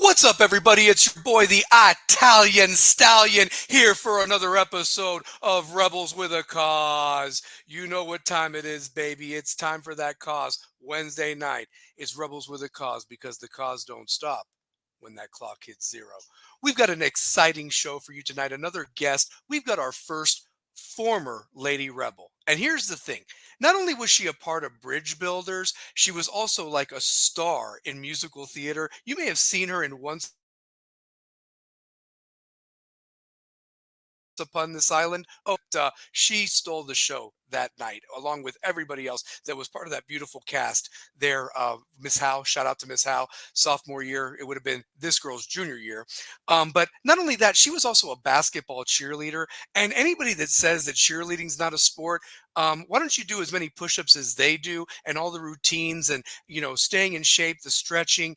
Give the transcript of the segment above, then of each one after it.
What's up, everybody? It's your boy, the Italian Stallion, here for another episode of Rebels with a Cause. You know what time it is, baby. It's time for that cause. Wednesday night. It's Rebels with a Cause because the cause don't stop when that clock hits zero. We've got an exciting show for you tonight. Another guest. We've got our first former Lady Rebel. And here's the thing. Not only was she a part of Bridge Builders, she was also like a star in musical theater. You may have seen her in Once Upon this island. She stole the show that night, along with everybody else that was part of that beautiful cast there. Miss Howe, shout out to Miss Howe, sophomore year. It would have been this girl's junior year. But not only that, she was also a basketball cheerleader. And anybody that says that cheerleading's not a sport, why don't you do as many push-ups as they do and all the routines and, staying in shape, the stretching.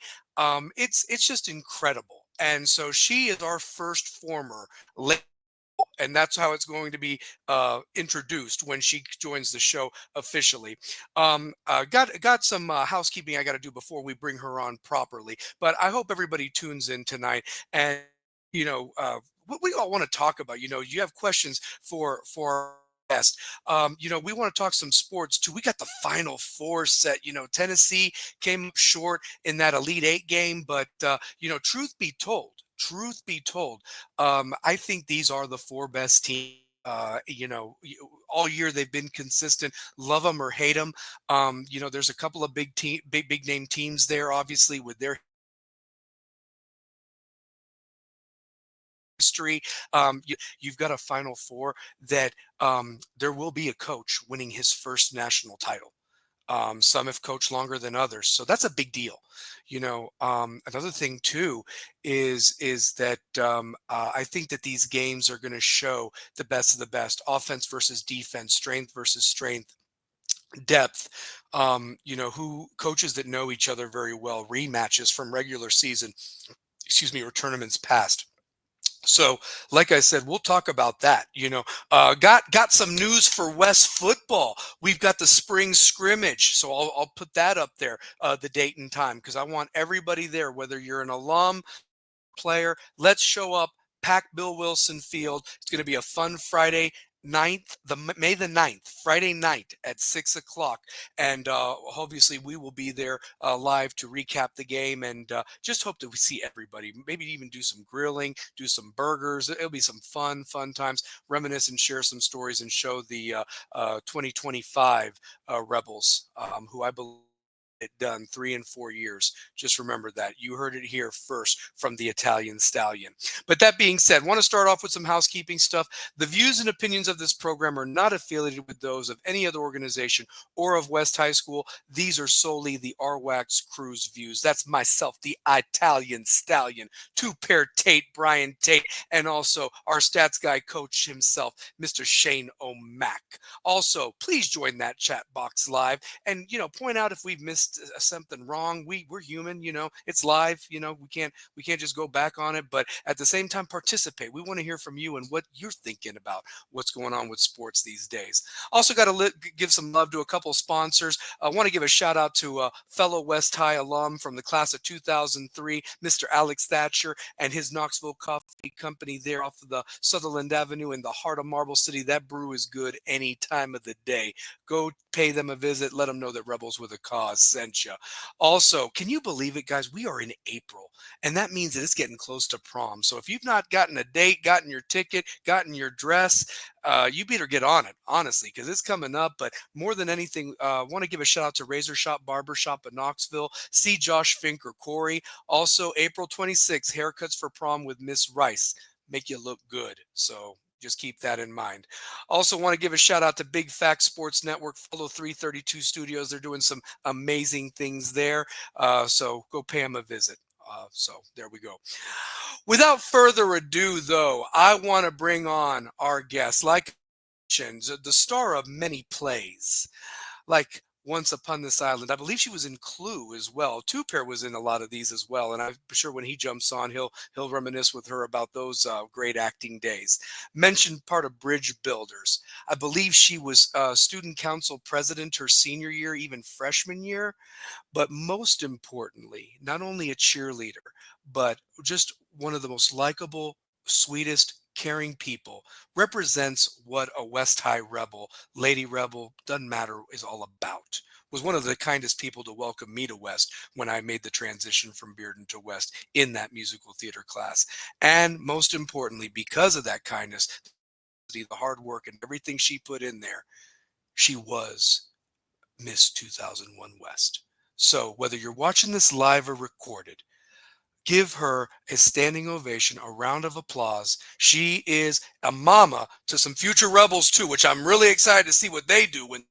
It's just incredible. And so she is our first former, and that's how it's going to be introduced when she joins the show officially. Got some housekeeping I got to do before we bring her on properly, but I hope everybody tunes in tonight and what we all want to talk about. You have questions for our guest. We want to talk some sports too. We got the Final Four set. Tennessee came up short in that Elite Eight game, but truth be told. I think these are the four best teams. All year they've been consistent. Love them or hate them. There's a couple of big name teams there, obviously with their history. You've got a Final Four that there will be a coach winning his first national title. Some have coached longer than others, so that's a big deal. Another thing too is that I think that these games are going to show the best of the best: offense versus defense, strength versus strength, depth. Who coaches that know each other very well, rematches from regular season, excuse me, or tournaments past. So, like I said, we'll talk about that. Got some news for West football. We've got the spring scrimmage, so I'll put that up there, the date and time, because I want everybody there, whether you're an alum, player. Let's show up. Pack Bill Wilson Field. It's going to be a fun Friday. May the 9th, Friday night at 6 o'clock. And obviously we will be there live to recap the game and just hope that we see everybody, maybe even do some grilling, do some burgers. It'll be some fun times, reminisce and share some stories and show the 2025 Rebels, who I believe it done 3 and 4 years. Just remember that. You heard it here first from the Italian Stallion. But that being said, want to start off with some housekeeping stuff. The views and opinions of this program are not affiliated with those of any other organization or of West High School. These are solely the RWAC Crew's views. That's myself, the Italian Stallion, two-pair Tate, Brian Tate, and also our stats guy coach himself, Mr. Shane O'Mac. Also, please join that chat box live and point out if we've missed something wrong. We're human. It's live. We can't just go back on it, but at the same time participate. We want to hear from you and what you're thinking about what's going on with sports these days. Also got to give some love to a couple sponsors. I want to give a shout out to a fellow West High alum from the class of 2003, Mr. Alex Thatcher, and his Knoxville Coffee Company there off of the Sutherland Avenue in the heart of Marble City. That brew is good any time of the day. Go pay them a visit. Let them know that Rebels with a Cause sent you. Also, can you believe it, guys? We are in April, and that means that it's getting close to prom. So if you've not gotten a date, gotten your ticket, gotten your dress, you better get on it, honestly, because it's coming up. But more than anything, I want to give a shout out to Razor Shop Barber Shop in Knoxville. See Josh Fink or Corey. Also, April 26th, haircuts for prom with Miss Rice. Make you look good. So just keep that in mind. Also want to give a shout out to Big Fact Sports Network. Follow 332 Studios. They're doing some amazing things there. So go pay them a visit. So there we go. Without further ado, though, I want to bring on our guest, like I mentioned, the star of many plays, like Once Upon This Island. I believe she was in Clue as well. Two Pair was in a lot of these as well, and I'm sure when he jumps on, he'll reminisce with her about those great acting days. Mentioned part of Bridge Builders. I believe she was student council president her senior year, even freshman year. But most importantly, not only a cheerleader, but just one of the most likable, sweetest, caring people. Represents what a West High rebel, lady rebel, doesn't matter, is all about. Was one of the kindest people to welcome me to West when I made the transition from Bearden to West in that musical theater class. And most importantly, because of that kindness, the hard work and everything she put in there, she was Miss 2001 West. So whether you're watching this live or recorded, give her a standing ovation, a round of applause. She is a mama to some future rebels too, which I'm really excited to see what they do when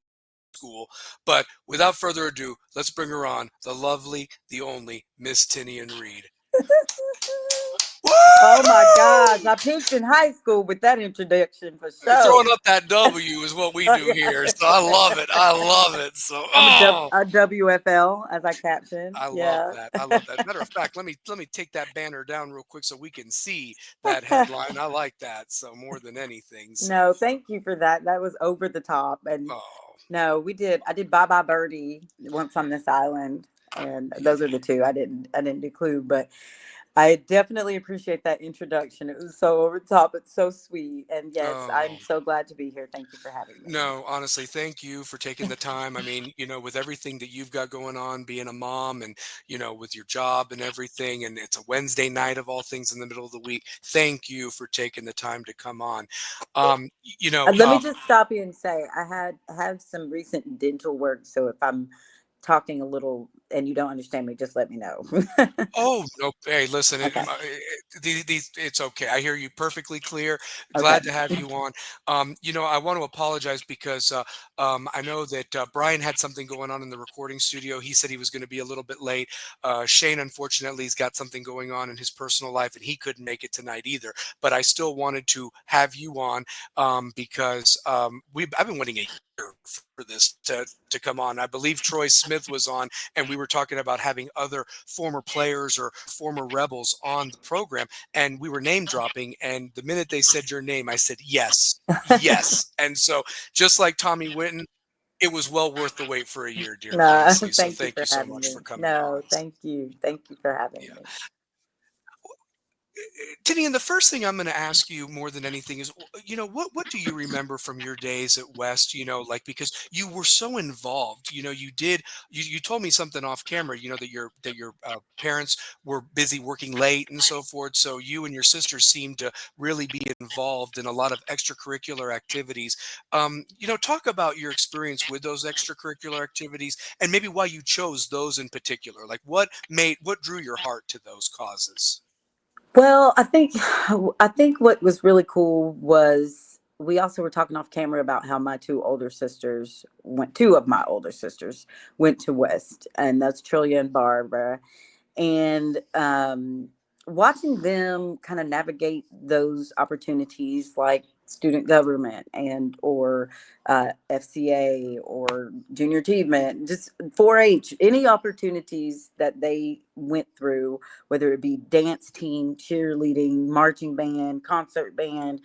school. But without further ado, let's bring her on, the lovely, the only Miss Tennion Reed. Oh my gosh, Woo! I peaked in high school with that introduction for Throwing sure. up that W is what we do here. So I love it. I love it. So I'm oh, a WFL as I caption. I love Yeah. that. I love that. Matter of fact, let me take that banner down real quick so we can see that headline. I like that so more than anything. So No, thank you for that. That was over the top. And oh no, I did Bye Bye Birdie once on this island. And yeah. those are the two. I didn't do Clue, but I definitely appreciate that introduction. It was so over the top. It's so sweet. And yes, I'm Oh. so glad to be here. Thank you for having me. No, honestly, thank you for taking the time. I mean, with everything that you've got going on, being a mom and, with your job and everything, and it's a Wednesday night of all things in the middle of the week. Thank you for taking the time to come on. Um, y- you know, Let me um, just stop you and say have some recent dental work. So if I'm talking a little and you don't understand me, just let me know. Oh, no. Hey, listen, Okay. it's okay. I hear you perfectly clear. Okay. Glad to have you on. I want to apologize because I know that Brian had something going on in the recording studio. He said he was going to be a little bit late. Shane, unfortunately, has got something going on in his personal life and he couldn't make it tonight either. But I still wanted to have you on because I've been waiting a year for this to come on. I believe Troy Smith was on and we were talking about having other former players or former rebels on the program and we were name dropping and the minute they said your name I said yes, yes. And so just like Tommy Whitten, it was well worth the wait for a year, dear, No, honestly. So thank you thank for you so having much me. for coming No, on. thank you. Thank you for having Yeah. me. Tinian, the first thing I'm going to ask you more than anything is, what do you remember from your days at West? Like because you were so involved. You told me something off camera. That your parents were busy working late and so forth. So you and your sister seemed to really be involved in a lot of extracurricular activities. Talk about your experience with those extracurricular activities and maybe why you chose those in particular. Like what drew your heart to those causes. Well, I think what was really cool was we also were talking off camera about how my two of my older sisters went to West, and that's Trillia and Barbara. And watching them kind of navigate those opportunities like student government and or FCA or junior achievement, just 4-H, any opportunities that they went through, whether it be dance team, cheerleading, marching band, concert band,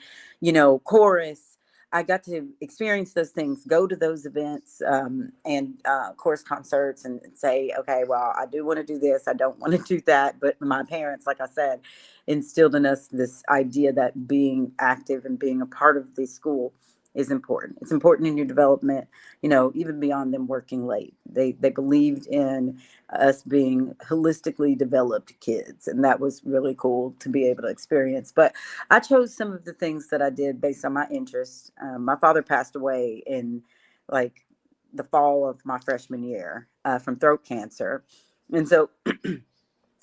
chorus. I got to experience those things, go to those events and chorus concerts, and say, okay, well, I do want to do this. I don't want to do that. But my parents, like I said, instilled in us this idea that being active and being a part of the school is important. It's important in your development, even beyond them working late. They believed in us being holistically developed kids, and that was really cool to be able to experience. But I chose some of the things that I did based on my interests. My father passed away in like the fall of my freshman year from throat cancer. And so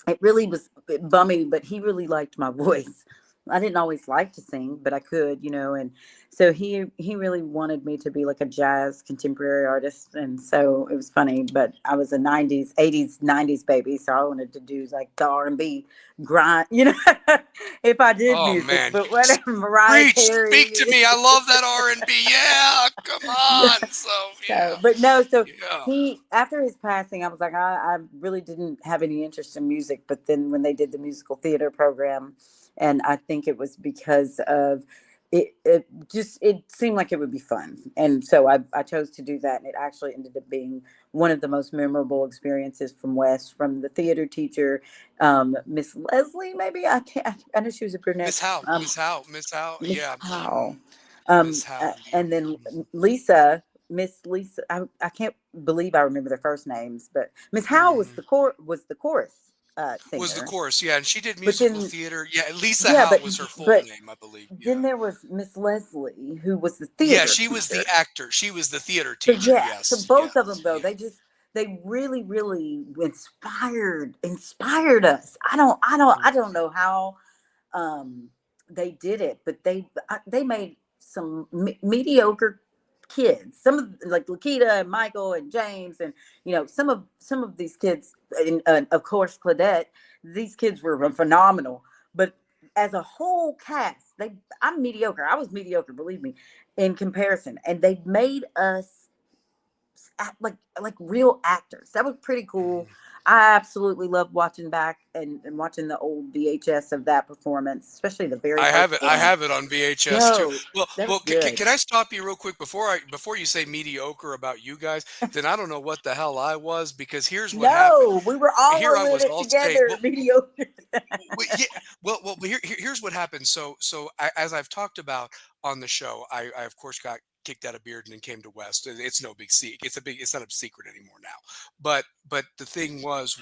it really was bummy, but he really liked my voice. I didn't always like to sing, but I could, and so he really wanted me to be like a jazz contemporary artist, and so it was funny. But I was a '90s, '80s, '90s baby, so I wanted to do like the R&B grind, if I did Oh music. man, But whatever, Mariah preach, Carey. speak to me. I love that R&B. Yeah, come on. So So, but no, so yeah, yeah. he, after his passing, I was like, I really didn't have any interest in music. But then when they did the musical theater program, and I think it was because of it seemed like it would be fun, and so I chose to do that, and it actually ended up being one of the most memorable experiences from West, from the theater teacher, Miss Leslie, maybe. I know she was a brunette. Miss Howe, Miss Howe, Miss Howe. Miss Yeah. Howe, Miss Howe. and then Yeah. Lisa, Miss Lisa. I can't believe I remember their first names, but Miss Howe was Mhm. the chorus Was the singer. chorus, yeah, and she did But musical then, theater. Yeah, Lisa yeah, Howe was her full but name, I believe. then Yeah. there was Miss Leslie, who was the Yeah, theater she was the teacher. actor. She was the theater So teacher. yeah, so Yes, both of them yes, though, yeah. they really really inspired us. I don't know how um they did it, but they made some mediocre kids, some of like Lakita and Michael and James, and some of these kids, and of course Claudette. These kids were phenomenal, but as a whole cast, I'm mediocre. I was mediocre, believe me, in comparison, and they made us act like real actors. That was pretty cool. Mhm. I absolutely loved watching back and watching the old VHS of that performance, especially the very I first have it. I one. have it on VHS too. Yo, Well, that was well, good. can I stop you real quick before you say mediocre about you guys? Then I don't know what the hell I was, because here's what happened. No, we were all Here I in was it all state. together. Mediocre. Yeah. Well, here's what happened. So as I've talked about on the show, I of course got kicked out of Bearden and came to West. It's no big secret. It's not a secret anymore now. But the thing was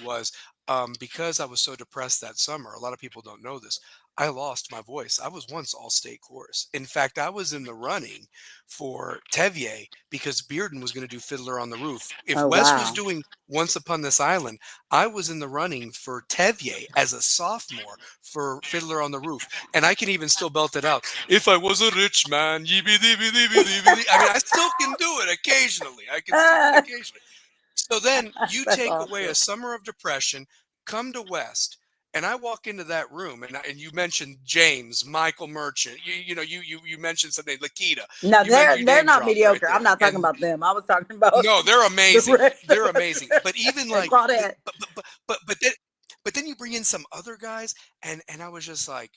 because I was so depressed that summer. A lot of people don't know this. I lost my voice. I was once all state chorus. In fact, I was in the running for Tevier because Bearden was going to do Fiddler on the Roof. If Oh Wes was wow. doing Once Upon This Island, I was in the running for Tevier as a sophomore for Fiddler on the Roof. And I can even still belt it out. If I was a rich man, yibbee dibby dibby dibby dee. I mean, I still can do it occasionally. I can still do it occasionally. So then you That's take away a awesome. summer of depression, come to West, and I walk into that room, and you mentioned James, Michael Merchant. You mentioned something, Lakita. No, You they're name not dropped right mediocre. I'm there, not talking and about them. I was talking about no, they're the amazing. rest of They're us. amazing. But even And like, Claudette. but then you bring in some other guys, and I was just like,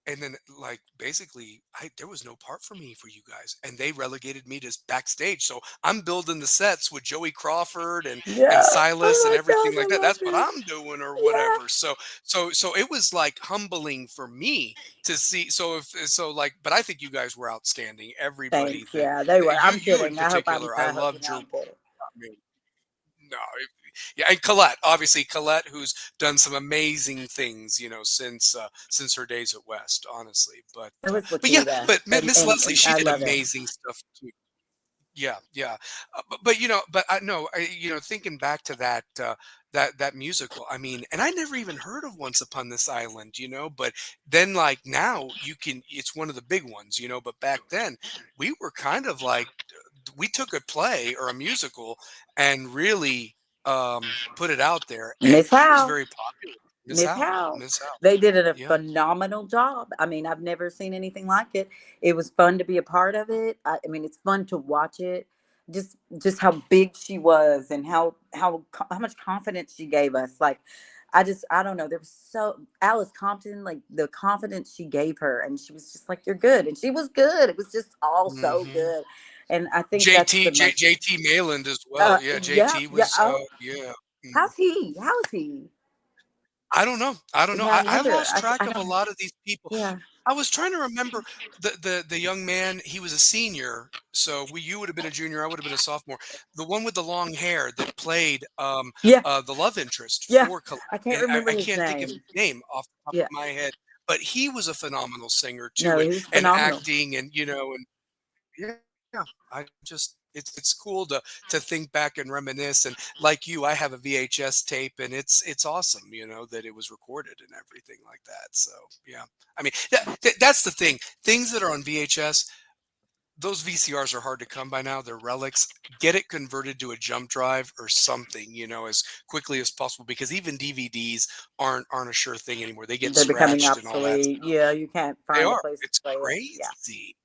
and then like basically there was no part for me for you guys, and they relegated me to backstage. So I'm building the sets with Joey Crawford and Yeah. Silas Oh and my everything gosh, like I that. love That's what this. I'm doing or Yeah. whatever. So it was like humbling for me to see. So like, but I think you guys were outstanding. Everybody Thanks. that Yeah, they were. you I'm you in kidding. particular, I I hope you loved know your I'm kidding. no, yeah, and Colette, obviously Colette, who's done some amazing things, since her days at West, honestly. It was But yeah, Lakita, but and, Miss and Leslie, and she I did love it. amazing stuff too. Yeah, yeah, but I know, thinking back to that musical, I mean, and I never even heard of Once Upon This Island, but then like now it's one of the big ones, but back then we were kind of like we took a play or a musical and really put it out there, and Miss it was Howe. very popular. Miss Miss Howe, Howe. Miss Howe, They did a yeah. phenomenal job. I mean, I've never seen anything like it. It was fun to be a part of it. I mean, it's fun to watch it. Just how big she was, and how much confidence she gave us. Like, I don't know. There was so Alice Compton, like the confidence she gave her, and she was just like, "You're good," and she was good. It was just all so Hmm. good, and I think that's the most. JT Mayland as well. Yeah, Yeah, JT yeah. was Oh, yeah. how's he? How is he? I don't know. I don't know. Yeah, I neither. lost track I of a don't. lot of these people. Yeah. I was trying to remember the young man. He was a senior, so you would have been a junior. I would have been a sophomore. The one with the long hair that played Yeah. the love interest Yeah. for Colette. I can't And remember I his can't think of name. his name off the top Yeah. of my head, but he was a phenomenal singer No, too, and he was and phenomenal. acting, and yeah, I just it's cool to think back and reminisce. And like you, I have a VHS tape, and it's awesome, that it was recorded and everything like that. So yeah, I mean that's the thing. Things that are on VHS, those VCRs are hard to come by now. They're relics. Get it converted to a jump drive or something, as quickly as possible, because even DVDs aren't a sure thing anymore. They get They're becoming scratched and all that obsolete. stuff. Yeah, you can't They find a are. place to It's play it. Yeah. crazy.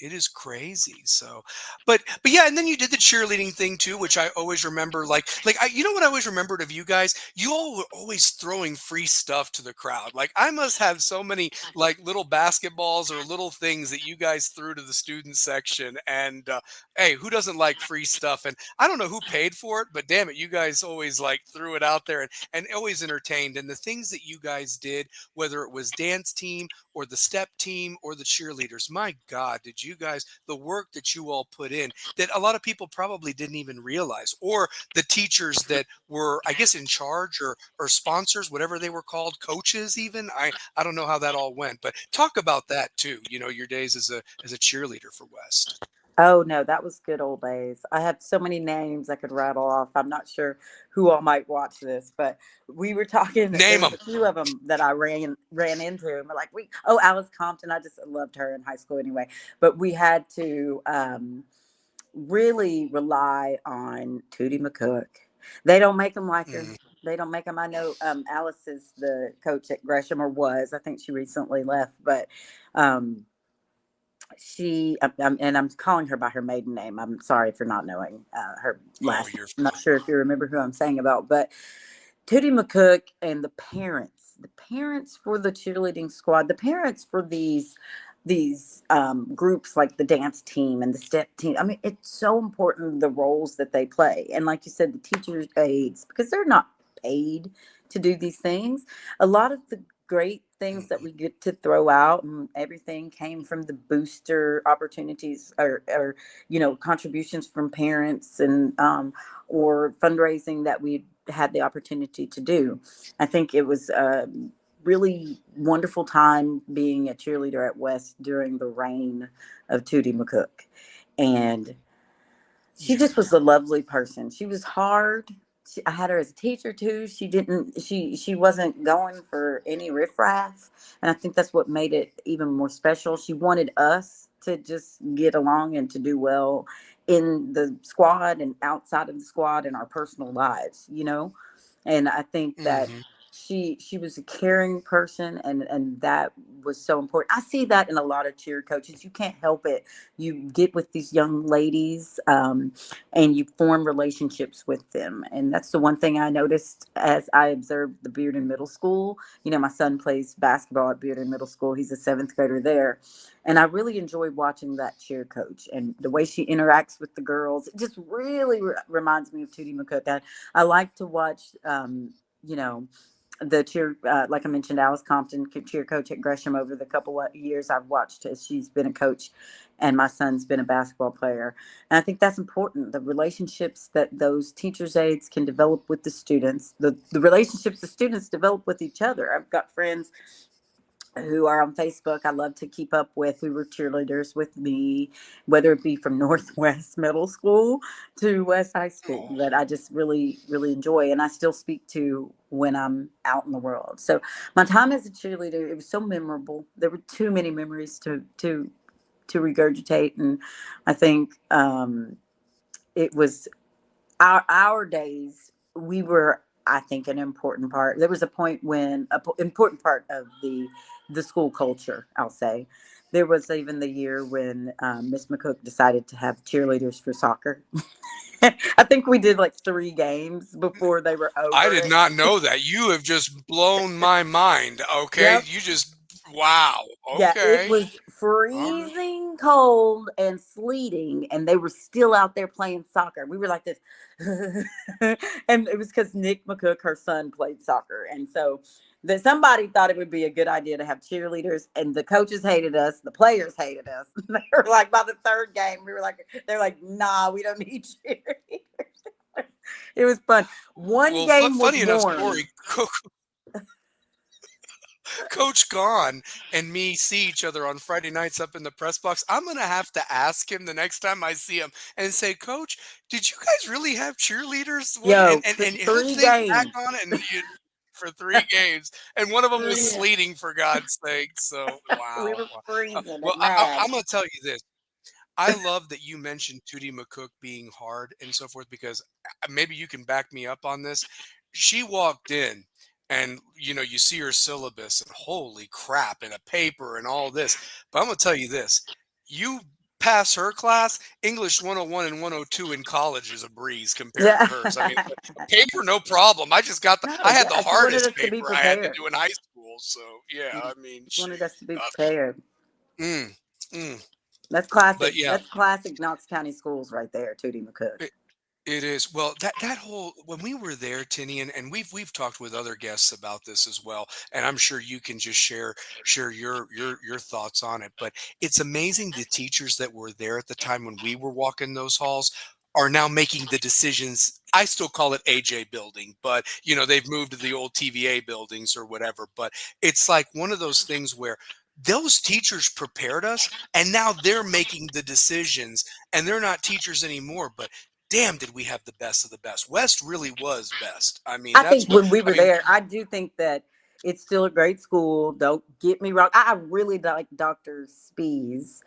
It is crazy. So, but yeah, and then you did the cheerleading thing too, which I always remember. You know what I always remembered of you guys? You all were always throwing free stuff to the crowd. Like I must have so many like little basketballs or little things that you guys threw to the student section. And hey, who doesn't like free stuff? And I don't know who paid for it, but damn it, you guys always like threw it out there and always entertained. And the things that you guys did, whether it was dance team or the step team or the cheerleaders. My God, did you guys, the work that you all put in that a lot of people probably didn't even realize, or the teachers that were, I guess, in charge or sponsors, whatever they were called, coaches even. I don't know how that all went, but talk about that too. You know, your days as a cheerleader for West. Oh no, that was good old days. I have so many names I could rattle off. I'm not sure who all might watch this, but we were talking. There Name was them. a few of them that I ran into, and we're like, oh, Alice Compton. I just loved her in high school anyway. But we had to really rely on Tootie McCook. They don't make them like her. Mm, They don't make them. I know Alice is the coach at Gresham, or was. I think she recently left, but. Um, and I'm calling her by her maiden name. I'm sorry for not knowing her oh, last name. you're I'm not fine. sure if you remember who I'm saying about, but Tootie McCook and the parents for the cheerleading squad, the parents for these groups like the dance team and the step team. I mean, it's so important the roles that they play, and like you said, the teachers' aides, because they're not paid to do these things. A lot of the great things that Mm, we get to throw out and everything came from the booster opportunities, or contributions from parents, and or fundraising that we had the opportunity to do. I think it was a really wonderful time being a cheerleader at West during the reign of Tootie McCook. And she yeah. just was a lovely person. She was hard. I had her as a teacher too. She wasn't going for any riffraff, and I think that's what made it even more special. She wanted us to just get along and to do well in the squad and outside of the squad in our personal lives, and I think that Hmm. she was a caring person, and that was so important. I see that in a lot of cheer coaches. You can't help it. You get with these young ladies, and you form relationships with them, and that's the one thing I noticed as I observed the Bearden Middle School. My son plays basketball at Bearden Middle School. He's a seventh grader there, and I really enjoy watching that cheer coach and the way she interacts with the girls. It just really reminds me of Tootie McCook. I like to watch, you know, the cheer, like I mentioned, Alice Compton, cheer coach at Gresham. Over the couple of years I've watched as she's been a coach, and my son's been a basketball player. And I think that's important. The relationships that those teachers' aides can develop with the students, the relationships the students develop with each other. I've got friends who are on Facebook I love to keep up with, who were cheerleaders with me, whether it be from Northwest Middle School to West High School, Oh, that I just really, really enjoy, and I still speak to when I'm out in the world. So my time as a cheerleader, it was so memorable. There were too many memories to regurgitate, and I think it was our days. We were, I think, an important part. There was a point when important part of the school culture, I'll say. There was even the year when Miss McCook decided to have cheerleaders for soccer. I think we did like 3 games before they were I over did it. not know that. You have just blown my mind. Okay, Yep. you just wow. Yeah, it Okay. was All right. freezing cold and sleeting, and they were still out there playing soccer. We were like this, and it was because Nick McCook, her son, played soccer, and so that somebody thought it would be a good idea to have cheerleaders, and the coaches hated us, the players hated us. They were like, by the third game, we were like, they're like, nah, we don't need cheerleaders. It was fun. One Well, game was funny enough warm. story. Coach Gone and me see each other on Friday nights up in the press box. I'm gonna have to ask him the next time I see him and say, Coach, did you guys really have cheerleaders? What? Yo, And he'll three think back games. on it and for 3 games, and one of them was Three. sleeting for God's sake. So We wow. were Wow. freezing Well, and mad. I'm gonna tell you this. I love that you mentioned Tootie McCook being hard and so forth because maybe you can back me up on this. She walked in and you see her syllabus and holy crap and a paper and all this. But I'm gonna tell you this. You pass her class, English 101 and 102 in college is a breeze compared to Yeah. hers. I mean, the paper, no problem. No, I had the yeah, she wanted hardest us to be paper I had to prepared. do in high school. So yeah, She I mean, wanted shoot. us to be Uh, prepared. mm, mm. That's classic. But yeah, That's classic Knox County schools right there, Tootie McCook. it is. Well, that whole when we were there, Tinny, and we've talked with other guests about this as well, and I'm sure you can just share your thoughts on it. But it's amazing the teachers that were there at the time when we were walking those halls are now making the decisions. I still call it AJ building, but they've moved to the old TVA buildings or whatever. But it's like one of those things where those teachers prepared us and now they're making the decisions and they're not teachers anymore, but damn, did we have the best of the best. West really was best. I mean, I that's think what when we I were mean. there, I do think that it's still a great school. Don't get me wrong. I really like Dr. Spees.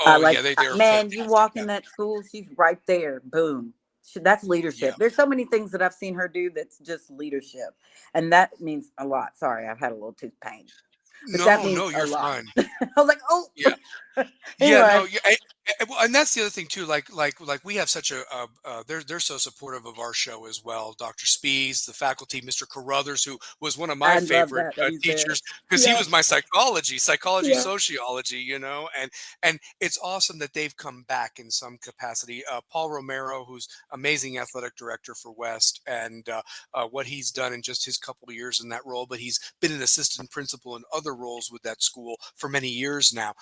Oh yeah, they are Man, you fantastic. walk in that school, she's right there. Boom. That's Yeah. leadership. There's so many things that I've seen her do that's just leadership. And that means a lot. Sorry, I've had a little tooth pain, but that No, means no, a you're lot. fine. I was like, oh, Yeah. Yeah, anyway, no, yeah, well, and that's the other thing too. Like we have such they're so supportive of our show as well. Dr. Spees, the faculty, Mr. Carruthers, who was one of my I love favorite that he's there. teachers because he Yeah. was my psychology, Yeah. sociology, and it's awesome that they've come back in some capacity. Paul Romero, who's amazing athletic director for West, and what he's done in just his couple of years in that role, but he's been an assistant principal in other roles with that school for many years now.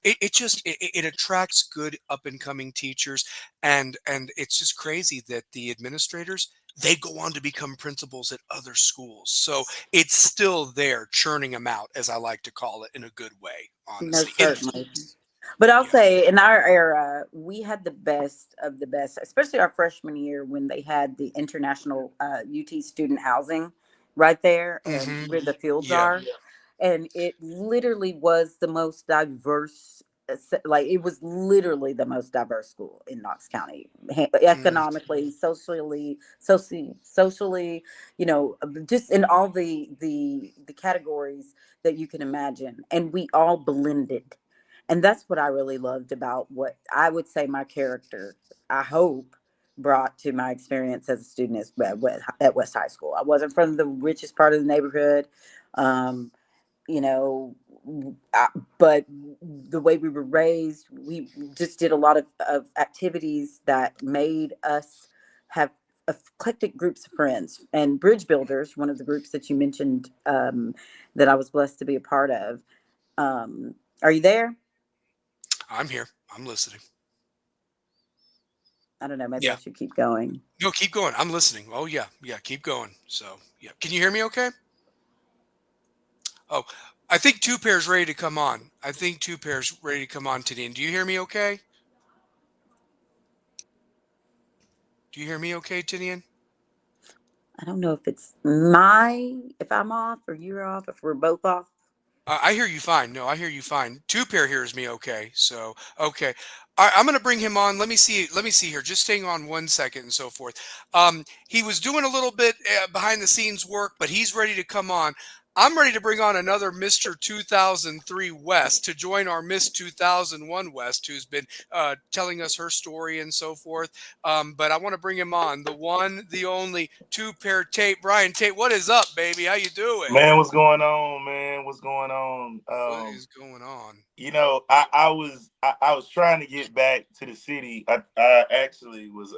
It attracts good up and coming teachers, and it's just crazy that the administrators they go on to become principals at other schools, so it's still there churning them out, as I like to call it, in a good way, No, honestly, in certainly. But I'll yeah. say in our era, we had the best of the best, especially our freshman year when they had the international UT student housing right there and Hmm. where the fields Yeah. are. And it literally was the most diverse, like it was literally the most diverse school in Knox County, Mm. economically, socially, just in all the categories that you can imagine. And we all blended, and that's what I really loved about what I would say my character, I hope, brought to my experience as a student at West High School. I wasn't from the richest part of the neighborhood, um, you know, but the way we were raised, we just did a lot of activities that made us have eclectic groups of friends. And Bridge Builders, one of the groups that you mentioned, that I was blessed to be a part of. Are you there? I'm here, I'm listening. I don't know. Maybe I Yeah, should keep going. no, keep going, I'm listening. Oh yeah, yeah, keep going. So yeah, can you hear me okay? Oh, I think two pairs ready to come on. I think two pairs ready to come on today. Do you hear me okay? Do you hear me okay, Tinian? I don't know if I'm off or you're off, if we're both off. I hear you fine. No, I hear you fine. Two pair hears me okay. So, okay. I'm going to bring him on. Let me see. Let me see here. Just staying on 1 second and so forth. He was doing a little bit behind the scenes work, but he's ready to come on. I'm ready to bring on another Mr. 2003 West to join our Miss 2001 West, who's been telling us her story and so forth. But I want to bring him on. The one, the only two pair Tate. Brian Tate, what is up, baby? How you doing? Man, what's going on, man? What's going on? What is going on? I was trying to get back to the city. I actually was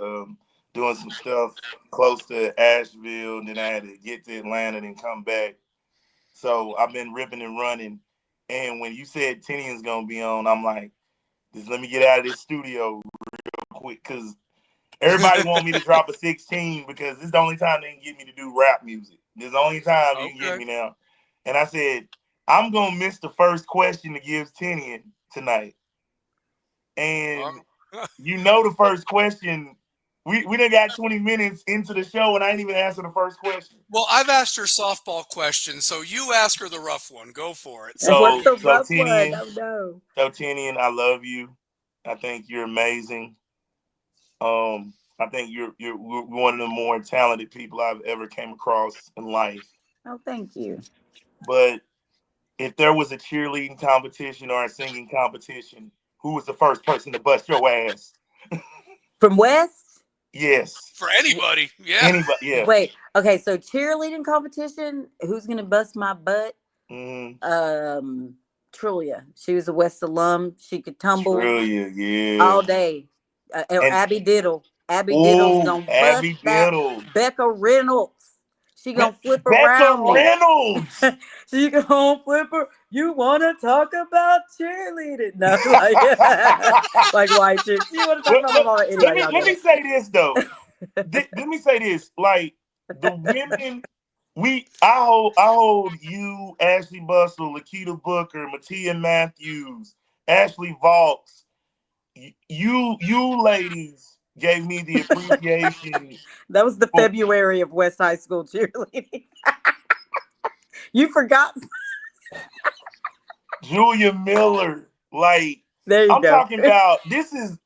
doing some stuff close to Asheville, and then I had to get to Atlanta and come back. So I've been ripping and running. And when you said Tennion's gonna be on, I'm like, just let me get out of this studio real quick because everybody want me to drop a 16 because this is the only time they can get me to do rap music. This is the only time you can get Okay. me now. And I said, I'm gonna miss the first question to give Tennion tonight. And Oh. the first question, we done got 20 minutes into the show and I didn't even answer the first question. Well, I've asked her softball questions, so you ask her the rough one. Go for it. And what's So the so rough one? Tennion, Oh no. so Tennion, I love you. I think you're amazing. I think you're one of the more talented people I've ever came across in life. Oh, thank you. But if there was a cheerleading competition or a singing competition, who was the first person to bust your ass? From West? Yes. For anybody, yeah. Anybody? Yeah. Wait, okay, so cheerleading competition, who's gonna bust my butt? Mm-hmm. Trulia. She was a West alum. She could tumble Trillia, yeah. all day. And Abby Diddle. Abby Diddle's oh, gonna bust Abby that. Diddle. Becca Reynolds. She gonna flip Becca around me. Reynolds. She gonna flip her. You wanna talk about cheerleading? No, like like white chicks. You wanna talk about my mama? Let Anyway, me y'all let go. me say this though. Let me say this. Like the women, I hold you, Ashley Bustle, Lakita Booker, Mattia Matthews, Ashley Vaughts. You ladies gave me the appreciation That was the for February of West High School cheerleading. You forgot. Julia Miller. Like There you I'm go. talking about this is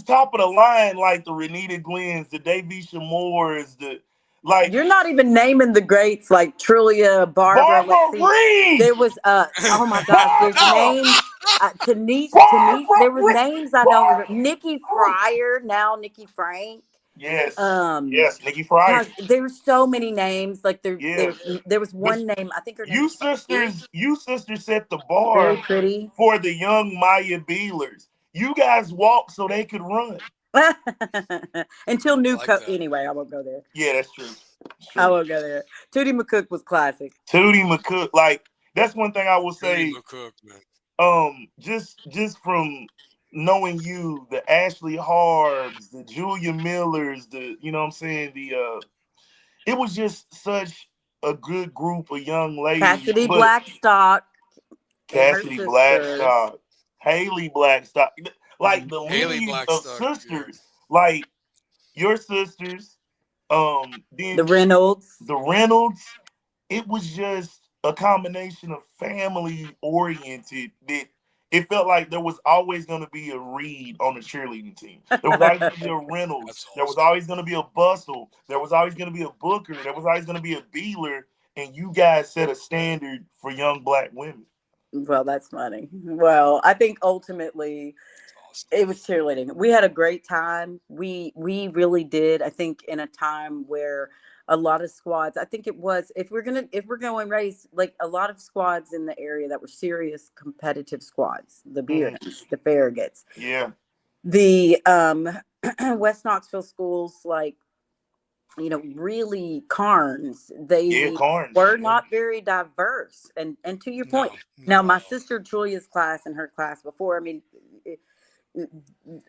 top of the line, like the Renita Glenns, the Davisha Moores, the like You're not even naming the greats like Trulia, Barbara. Let's Barbara see. Reed. There was oh my gosh, there's Barbara, names. Denise. Barbara There was Reed. names I don't remember. Nikki Fryer, now Nikki Frank. Yes, Um, yes, Nikki Fryer. gosh, there were so many names. Like Yeah, there was but one name. I think her name you was Sophie. sisters, you sisters set the Very bar pretty. for the young Maya Beelers. You guys walked so they could run. Until I like that. anyway, I won't go there. Yeah, that's true. It's I true. won't go there. Tootie McCook was classic. Tootie McCook, like that's one thing I will Judy say. McCook, man. Just from knowing you, the Ashley Harbs, the Julia Millers, the you know what I'm saying, it was just such a good group of young ladies. Cassidy But Blackstock and her Cassidy sisters. Blackstock, Haley Blackstock, like the Haley lineage of Blackstock, yeah. sisters, like your sisters, The then Reynolds. the Reynolds, it was just a combination of family oriented that it felt like there was always going to be a Reed on the cheerleading team. There was always going to be a Reynolds. That's There was awesome. always going to be a Bustle. There was always going to be a Booker. There was always going to be a Beeler. And you guys set a standard for young Black women. Well, that's funny. Well, I think ultimately That's awesome. it was cheerleading. We had a great time. We really did. I think in a time where a lot of squads, I think it was, if we're going race, like a lot of squads in the area that were serious competitive squads, the Mhm. Beards, the Farragut's, Yeah. the West Knoxville schools, like, really Carnes, Yeah, they Carnes. were Yeah. not very diverse. And to your point, No, now not at my all. sister Julia's class and her class before, I mean,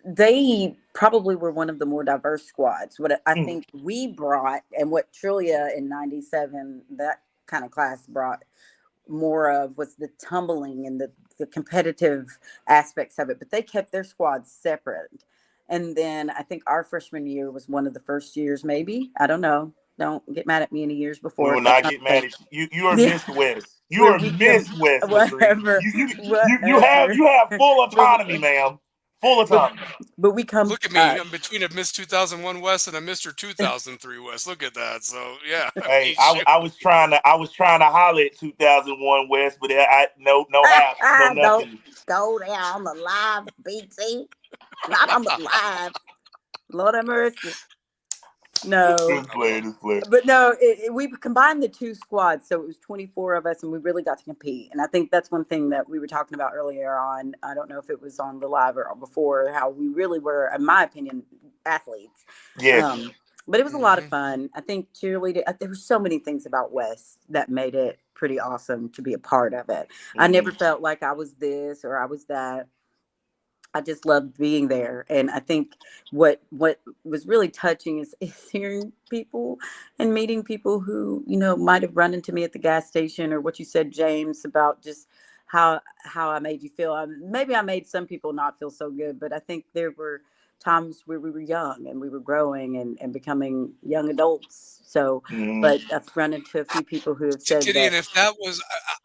they probably were one of the more diverse squads. What I Mhm. think we brought, and what Trulia in '97, that kind of class brought more of, was the tumbling and the competitive aspects of it. But they kept their squads separate. And then I think our freshman year was one of the first years, maybe. I don't know. Don't get mad at me any years We before. will If that's not not get the mad case. at you. You are Yeah, Miss West. You where are we Miss come, West, Miss Reed. whatever, You whatever. have full autonomy, But, ma'am. Full but, autonomy. but we come, Look at me. I'm between a Miss 2001 West and a Mr. 2003 West. Look at that. So, yeah, I Hey, mean, shoot. I was trying to holler at 2001 West, but no haps, no don't nothing. go there on the live, BT. Not on the live. Lord have mercy. No, Just Oh, well. play, just play. but no, we combined the two squads, so it was 24 of us, and we really got to compete. And I think that's one thing that we were talking about earlier on. I don't know if it was on the live or before, how we really were, in my opinion, athletes. Yes. Um, but it was a lot of Hmm. fun. I think cheerleading. There were so many things about West that made it pretty awesome to be a part of it. I never Mm-hmm. felt like I was this or I was that. I just loved being there. And I think what was really touching is hearing people and meeting people who, might have run into me at the gas station, or what you said, James, about just how I made you feel. Maybe I made some people not feel so good, but I think there were times where we were young and we were growing and becoming young adults. So, Mm-hmm. but I've run into a few people who have said Titty, that. and if that was,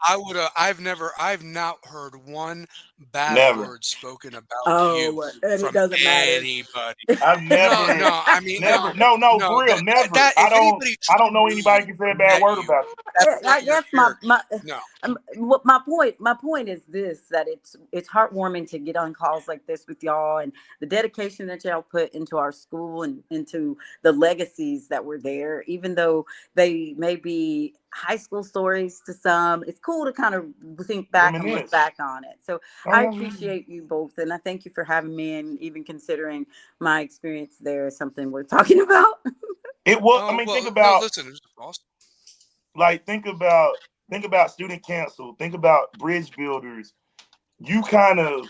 I would have, I've not heard one bad Never. words spoken about you Oh, and it from doesn't matter. anybody. I've No, never, no, I mean, never, no, no, no, for real, never. that if anybody I don't truly know knew anybody you can say a or bad met word you, about you. that's I not your guess character. No. what my point is this, that it's heartwarming to get on calls like this with y'all, and the dedication that y'all put into our school and into the legacies that were there, even though they may be high school stories to some. It's cool to kind of think back and look Reminisce. back on it. So Oh, I absolutely. appreciate you both, and I thank you for having me, and even considering my experience there is something we're talking about. It was. I Oh, mean, think well, no, about listen, it was awesome. like think about student council. Think about bridge builders. You kind of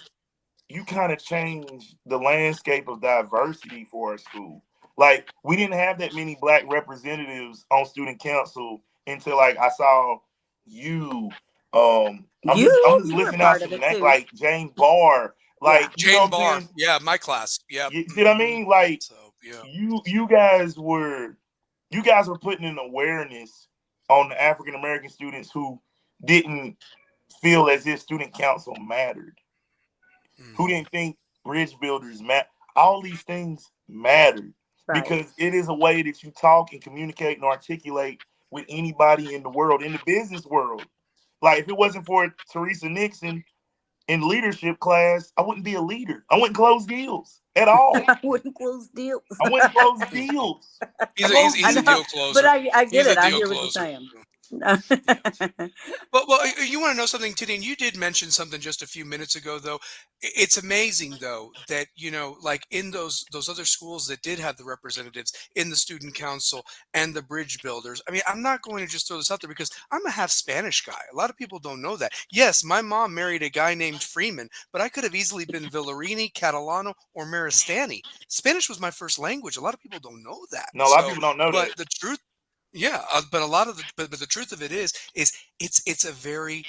change the landscape of diversity for our school. Like we didn't have that many black representatives on student council until like I saw you. I'm just You were a listing out part of some it too. like Jane Barr. Yeah. Like you know Jane what I'm Barr, saying? yeah, my class. Yep. You see what I mean? Like So, yeah. you guys were putting an awareness on the African American students who didn't feel as if student council mattered, who Mhm. didn't think bridge builders matter. All these things matter Right. because it is a way that you talk and communicate and articulate with anybody in the world, in the business world. Like if it wasn't for Teresa Nixon in leadership class, I wouldn't be a leader. I wouldn't close deals at all. I wouldn't close deals. I wouldn't close Mhm. deals. I He's a he's closed I he's a know, deals. deal but closer. I get He's a it. I deal hear what you're closer. saying. Yeah. Well, you want to know something, Tinian? You did mention something just a few minutes ago, though. It's amazing, though, that like in those other schools that did have the representatives in the student council and the bridge builders. I mean, I'm not going to just throw this out there because I'm a half Spanish guy. A lot of people don't know that. Yes, my mom married a guy named Freeman, but I could have easily been Villarini, Catalano, or Maristani. Spanish was my first language. A lot of people don't know that. No, a lot of So, people don't know but that. the truth. Yeah, but a lot of but the truth of it is it's a very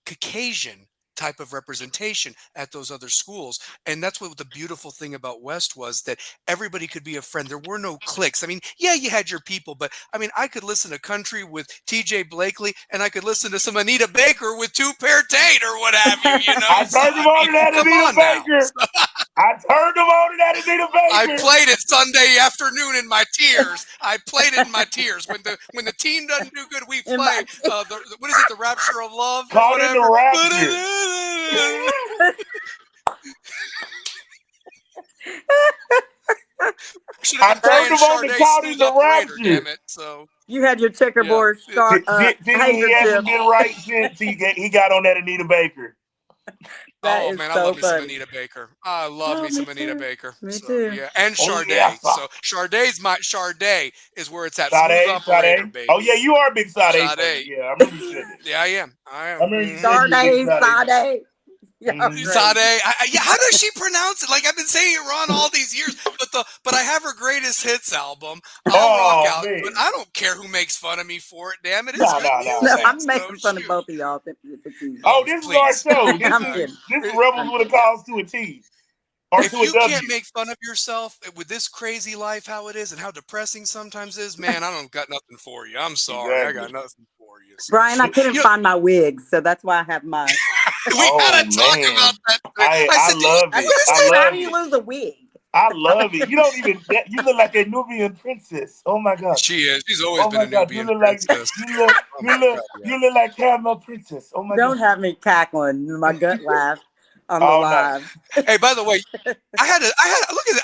Caucasian type of representation at those other schools, and that's what the beautiful thing about West was, that everybody could be a friend. There were no cliques. I mean, yeah, you had your people, but I mean, I could listen to country with T.J. Blakely, and I could listen to some Anita Baker with Two Pair Tate or what have you. I So turned I him on mean, to that come Anita on now. Baker. I turned him on to that Anita I Baker. played it Sunday afternoon in my tears. I played it in my tears. When the team doesn't do good, we In play my what is it, the Rapture of Love or Caught in the whatever. rapture. Should have I been turned playing him on to Sade Caught in Smooth the Operator, Rapture. damn it. So you had your yeah. checkerboard star He hasn't handkerchief. been right since he got on that Anita Baker. That Oh is man, I so love me some funny. Anita Baker. I love Oh, me me some Anita too. Baker. Me So too. yeah, and Oh yeah, Sade. So Sade is where it's at. Smooth Operator, Sade. Oh baby. yeah, you are a big Sade fan. Sade. Yeah, I remember you said that. Yeah, I am. I I am. remember you said you were a big Sade, Sade fan. Sade. Y'all Mm-hmm. Sade, crazy. yeah. How does she pronounce it? Like I've been saying it wrong all these years, but I have her greatest hits album. I'll rock Oh out, but man. I don't care who makes fun of me for it. Damn it, it's No, good no, no, No, no. music. I'm So making fun of shoot. both of y'all if it's easy. Oh, Oh, this is our please. show. I'm kidding. This is Uh, Rebels I'm with a kidding. cause to a T. Or to if a you can't W. make fun of yourself with this crazy life, how it is, and how depressing sometimes is, man, I don't got nothing for you. I'm sorry, I Exactly. got nothing for you. So Brian, I shoot. couldn't find my wig, so that's why I have mine. We Oh gotta talk about man. that today. I I said, love That's it. what what is I I that? said. How love do you it. lose a wig? I love it. You don't even you look like a Nubian princess. Oh my god. She is. She's always Oh been my a god. You Nubian look like princess. Oh my God, yeah. you look like caramel princess. Oh my Don't god. have me cackling. My gut laugh on the Oh no. live. Hey, by the way, look at it.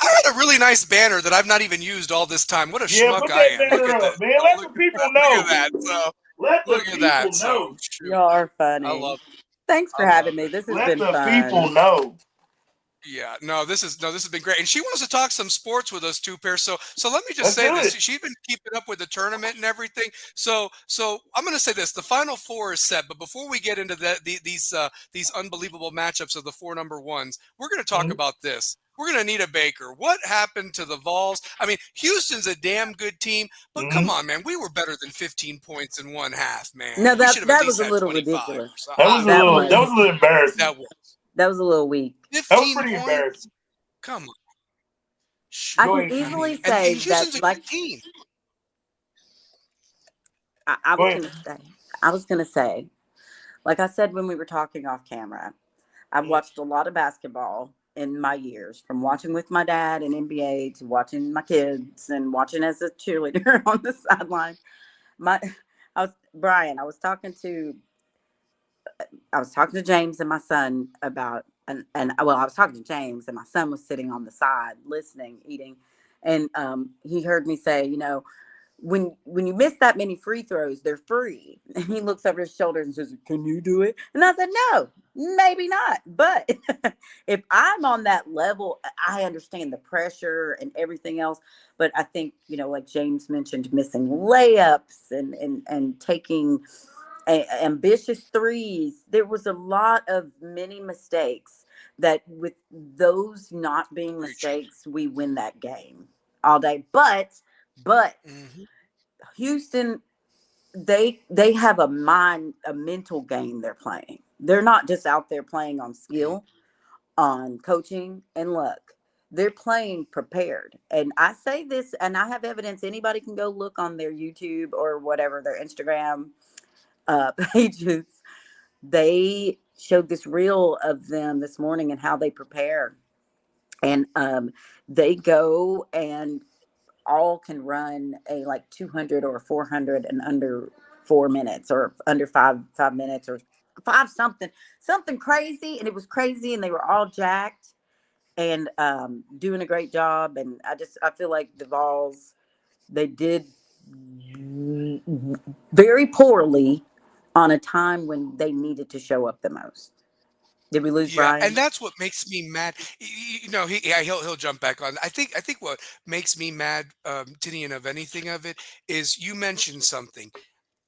I had a really nice banner that I've not even used all this time. What a Yeah, schmuck put I that am. Look banner at this. up, man. Oh, Let look the at people that. Look at know. that. So Let the look at that. people So know. shoot. Y'all are I funny. love Thanks I for love having me. it. This has Let been the people fun. know. Yeah, no, this has been great. And she wants to talk some sports with us too, Pair. So let me just Let's say do this. it. She's been keeping up with the tournament and everything. So I'm going to say this: the Final Four is set. But before we get into these unbelievable matchups of the four number ones, we're going to talk Mhm. about this. We're going to need a Baker. What happened to the Vols? I mean, Houston's a damn good team, but come Mhm. on, man, we were better than 15 points in one half, No, man. We should have at that was least a had little 25 ridiculous. or something. That was That that was was a little embarrassing. That was that was a little weak. That was 15 pretty points. embarrassing. Come on. I Go Shoot. can ahead, I Keith. easily mean, and say Houston's that, a like good team. I Go was ahead. gonna say, I was gonna say, like I said when we were talking off camera, I've watched a lot of basketball in my years, from watching with my dad in NBA to watching my kids and watching as a cheerleader on the sideline. My, Brian. I was talking to James and my son about, I was talking to James and my son was sitting on the side listening, eating, and he heard me say, when you miss that many free throws, they're free. And he looks over his shoulder and says, "Can you do it?" And I said, "No, maybe not. But if I'm on that level, I understand the pressure and everything else. But I think, like James mentioned, missing layups and taking ambitious threes. There was a lot of many mistakes that, with those not being Preach. mistakes, we win that game all day. But Hmm. Houston, they have a mental game they're playing. They're not just out there playing on Hmm. skill, on coaching and luck. They're playing prepared. And I say this, and I have evidence. Anybody can go look on their YouTube or whatever, their Instagram pages. They showed this reel of them this morning and how they prepare. And they go and all can run a like 200 or 400 in under 4 minutes, or under 5 minutes, or five something crazy. And it was crazy, and they were all jacked and doing a great job. And I feel like the Vols, they did very poorly on a time when they needed to show up the most. Did we lose Yeah, and Brian? that's what makes me mad. He'll jump back on. I think what makes me mad, Tinian, of anything of it, is you mentioned something.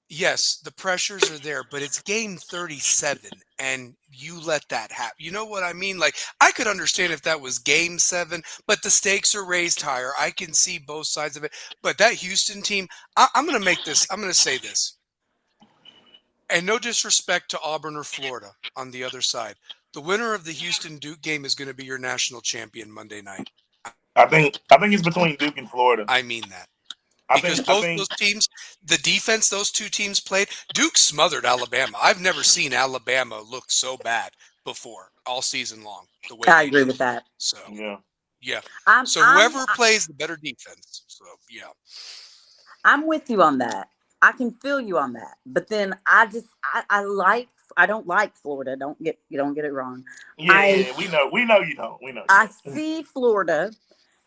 Yes, the pressures are there, but it's game 37 and you let that happen. You know what I mean? Like, I could understand if that was game 7, but the stakes are raised higher. I can see both sides of it. But that Houston team, I'm going to say this, and no disrespect to Auburn or Florida on the other side. The winner of the Houston Duke game is going to be your national champion Monday night. I think it's between Duke and Florida. I mean that. I Because think I both think those teams, the defense those two teams played, Duke smothered Alabama. I've never seen Alabama look so bad before all season long the way I they agree did. with that. So, yeah. yeah. I'm So I'm whoever plays the better defense. So, yeah. I'm with you on that. I can feel you on that. But then I don't like Florida. Don't get it wrong. Yeah, I yeah, we know you don't. We know you I don't. see Florida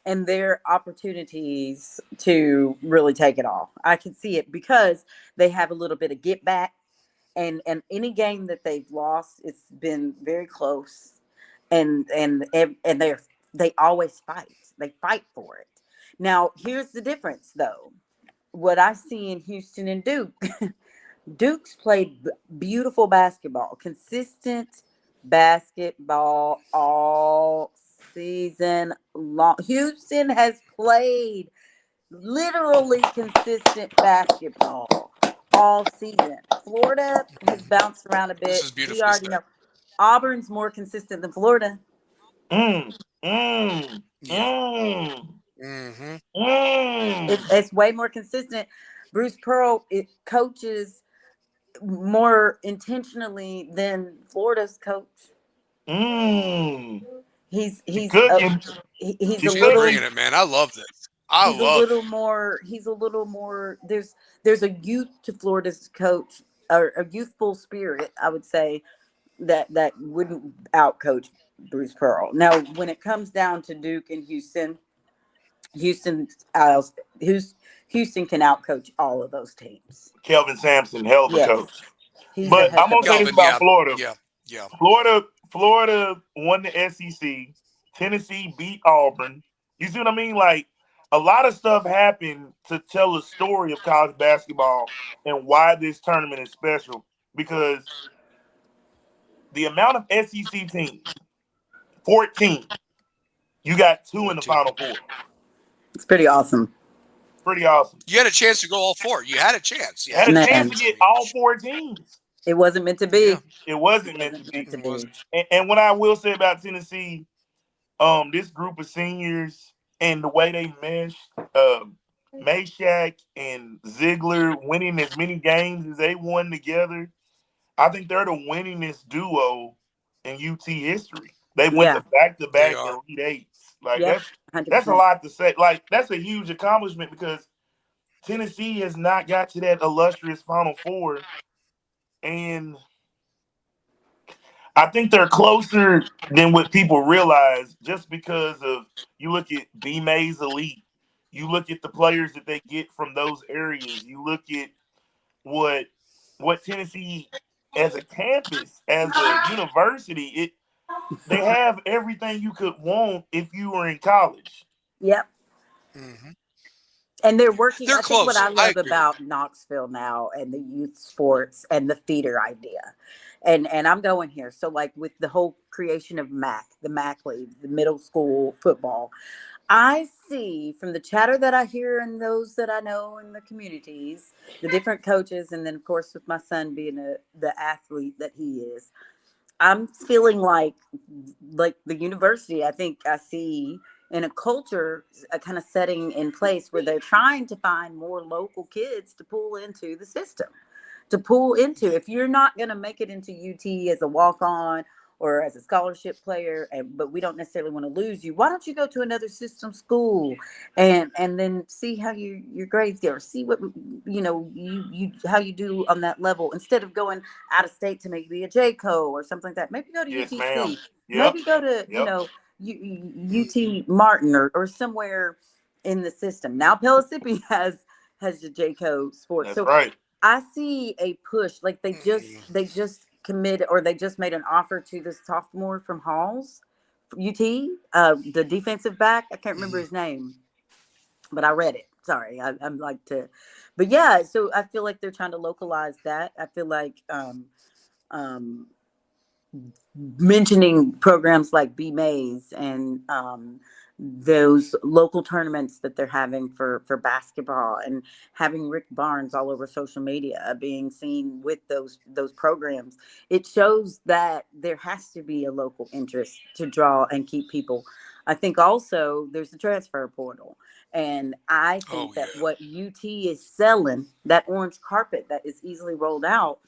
and their opportunities to really take it off. I can see it because they have a little bit of get back, and any game that they've lost, it's been very close, and they always fight. They fight for it. Now, here's the difference, though. What I see in Houston and Duke, Duke's played beautiful basketball, consistent basketball all season long. Houston has played literally consistent basketball all season. Florida has Mhm. bounced around a This bit. is We beautifully already said. know Auburn's more consistent than Florida. Mm, mm, Yeah. mm, Hmm. mm, It's way more consistent. Bruce Pearl, it coaches more intentionally than Florida's coach. mm. He's She's he's a, cooking. he's a She's She's little cooking. bringing it, man. I love this. I love it. he's a little more, there's a youth to Florida's coach, or a youthful spirit, I would say, that wouldn't outcoach Bruce Pearl. Now, when it comes down to Duke and Houston, uh, Houston, Houston can outcoach all of those teams. Kelvin Sampson, hell of a Yes, coach. he's a But heck I'm of gonna a say this coach. Calvin, about yeah. Florida. Yeah. Yeah. Florida won the SEC. Tennessee beat Auburn. You see what I mean? Like, a lot of stuff happened to tell the story of college basketball and why this tournament is special. Because the amount of SEC teams, 14, you got two in the 14. Final Four. It's pretty awesome. Pretty awesome. You had a chance to go all 4. You had a chance. You Had had a a chance to Man, chance. I get mean, all four teams. it wasn't meant to yeah, be. It It wasn't meant to wasn't meant be. to it be. wasn't. And what I will say about Tennessee, this group of seniors and the way they meshed, Meshack and Ziegler winning as many games as they won together, I think they're the winningest duo in UT history. They went Yeah. to They back-to-back are. Elite Eights. Like Yep. that's a 100%. lot to say. Like that's a huge accomplishment because Tennessee has not got to that illustrious Final Four, and I think they're closer than what people realize. Just because of you look at B May's Elite, you look at the players that they get from those areas, you look at what what Tennessee as a campus, as a university, they have everything you could want if you were in college. Yep. Hmm. And they're Yeah, working. they're I think what close. I I love agree with about Knoxville now and the youth sports and the feeder idea, and I'm going here. So like with the whole creation of the MAC League, the middle school football, I see from the chatter that I hear and those that I know in the communities, the different coaches, and then of course with my son being the athlete that he is, I'm feeling like the university. I think I see in a culture a kind of setting in place where they're trying to find more local kids to pull into the system, to pull into. you. If you're not going to make it into UT as a walk on or as a scholarship player, but we don't necessarily want to lose you, why don't you go to another system school and then see how your grades go, or see what you how you do on that level, instead of going out of state to maybe a JCO or something like that. Maybe go to Yes, ma'am. UTC, Yep. maybe go to Yep. UT Martin or somewhere in the system. Now Pellissippi has the JCO sports. That's So right. I see a push. Like Mm. they just committed, or they just made an offer to the sophomore from Halls, UT, the defensive back. I can't remember Mhm. his name, but I read it. Sorry, I'm like to, but yeah. So I feel like they're trying to localize that. I feel like um, mentioning programs like B Mays and those local tournaments that they're having for basketball, and having Rick Barnes all over social media being seen with those programs. It shows that there has to be a local interest to draw and keep people. I think also there's the transfer portal. And I Oh think that yeah. what UT is selling, that orange carpet that is easily rolled out,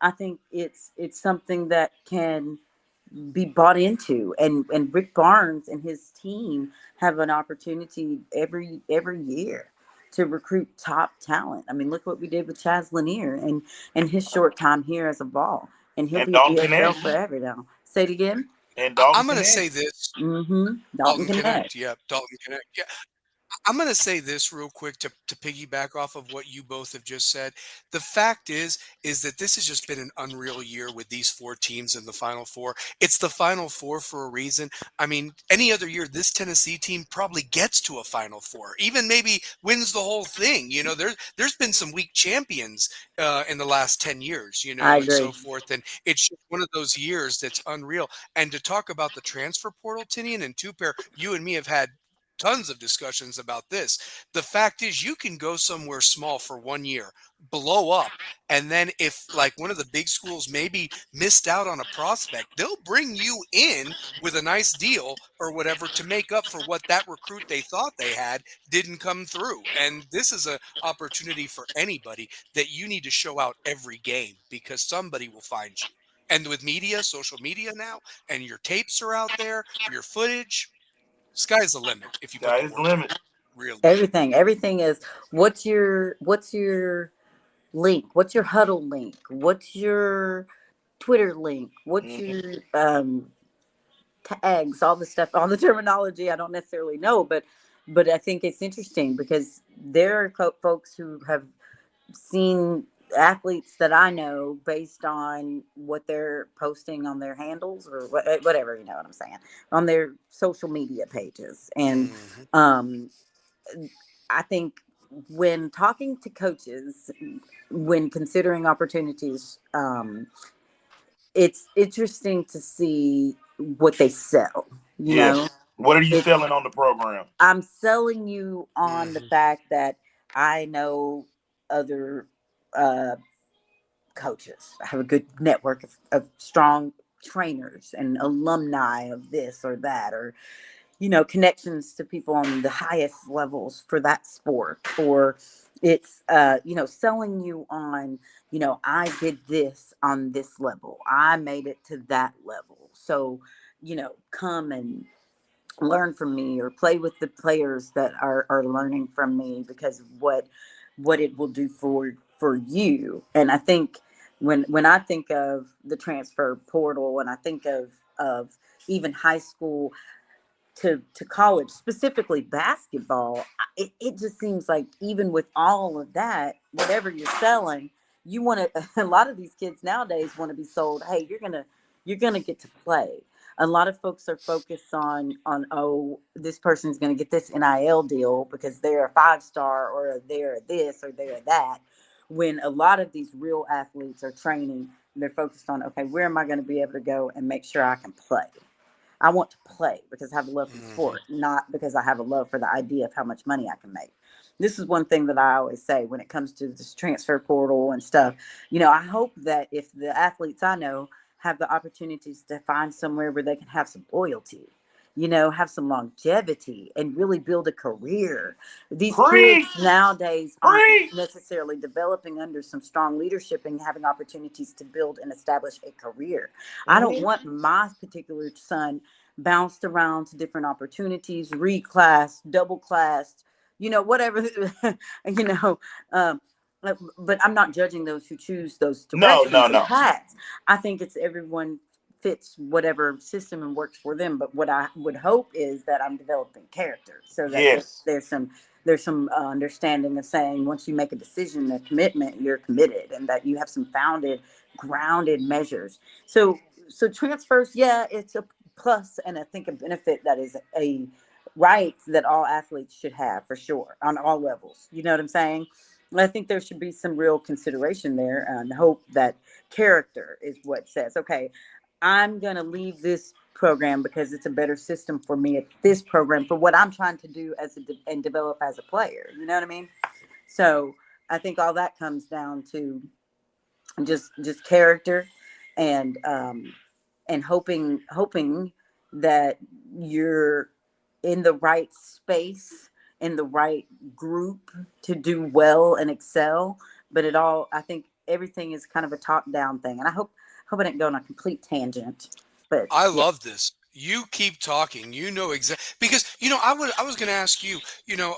I think it's something that can be bought into, and Rick Barnes and his team have an opportunity every year to recruit top talent. I mean, look what we did with Chaz Lanier and his short time here as a ball, and he'll And be at Dalton USL Connect. forever now. Say it again. And I- Dalton I'm going to say Connect. this. Mm-hmm. Dalton Dalton Connect. Connect. Yep. Dalton Connect. Yeah. I'm going to say this real quick to piggyback off of what you both have just said. The fact is that this has just been an unreal year with these four teams in the Final Four. It's the Final Four for a reason. I mean, any other year, this Tennessee team probably gets to a Final Four, even maybe wins the whole thing. You know, there's been some weak champions in the last 10 years, you I know, and so agree. forth. And it's just one of those years that's unreal. And to talk about the transfer portal, Tinian and Two Pair, you and me have had tons of discussions about this. The fact is, you can go somewhere small for 1 year, blow up, and then if like one of the big schools maybe missed out on a prospect, they'll bring you in with a nice deal or whatever to make up for what that recruit they thought they had didn't come through. And this is an opportunity for anybody that you need to show out every game because somebody will find you. And with media, social media now, and your tapes are out there, your footage, sky's the limit if you put Sky the is the work in. limit. Really. Everything is, what's your link? What's your huddle link? What's your Twitter link? What's Hmm. your tags, all the stuff, all the terminology I don't necessarily know, but I think it's interesting because there are folks who have seen athletes that I know based on what they're posting on their handles or whatever, you know what I'm saying, on their social media pages. And Mhm. um, I think when talking to coaches, when considering opportunities, it's interesting to see what they sell. You know, Yes. What are you it's selling on the program? I'm selling you on the Mhm. fact that I know other uh, coaches. I have a good network of strong trainers and alumni of this or that, or connections to people on the highest levels for that sport. Or it's selling you on, I did this on this level, I made it to that level, So, come and learn from me or play with the players that are learning from me because of what it will do for you. And I think when I think of the transfer portal and I think of even high school to college, specifically basketball, it just seems like even with all of that, whatever you're selling, you want to, a lot of these kids nowadays want to be sold, hey, you're gonna get to play. A lot of folks are focused on oh, this person's gonna get this NIL deal because they're a 5-star or they're this or they're that. When a lot of these real athletes are training, they're focused on, okay, where am I going to be able to go and make sure I can play? I want to play because I have a love for the Hmm. sport, not because I have a love for the idea of how much money I can make. This is one thing that I always say when it comes to this transfer portal and stuff. I hope that if the athletes I know have the opportunities to find somewhere where they can have some loyalty, have some longevity and really build a career. These kids Preach, nowadays aren't preach. necessarily developing under some strong leadership and having opportunities to build and establish a career. I don't Mhm. want my particular son bounced around to different opportunities, reclassed, double classed, whatever, you know. Um, but I'm not judging those who choose those No, directions no, and no. paths. I think it's everyone fits whatever system and works for them. But what I would hope is that I'm developing character so that Yes. there's some understanding of saying once you make a decision, a commitment, you're committed, and that you have some grounded measures. So transfers, yeah, it's a plus and I think a benefit that is a right that all athletes should have for sure on all levels. You know what I'm saying? I think there should be some real consideration there and hope that character is what says, okay, I'm going to leave this program because it's a better system for me at this program for what I'm trying to do and develop as a player. You know what I mean? So I think all that comes down to just character and hoping that you're in the right space in the right group to do well and excel. But I think everything is kind of a top down thing, and I hope I didn't go on a complete tangent, but I yeah. love this. You keep talking. You know exactly because I was going to ask you.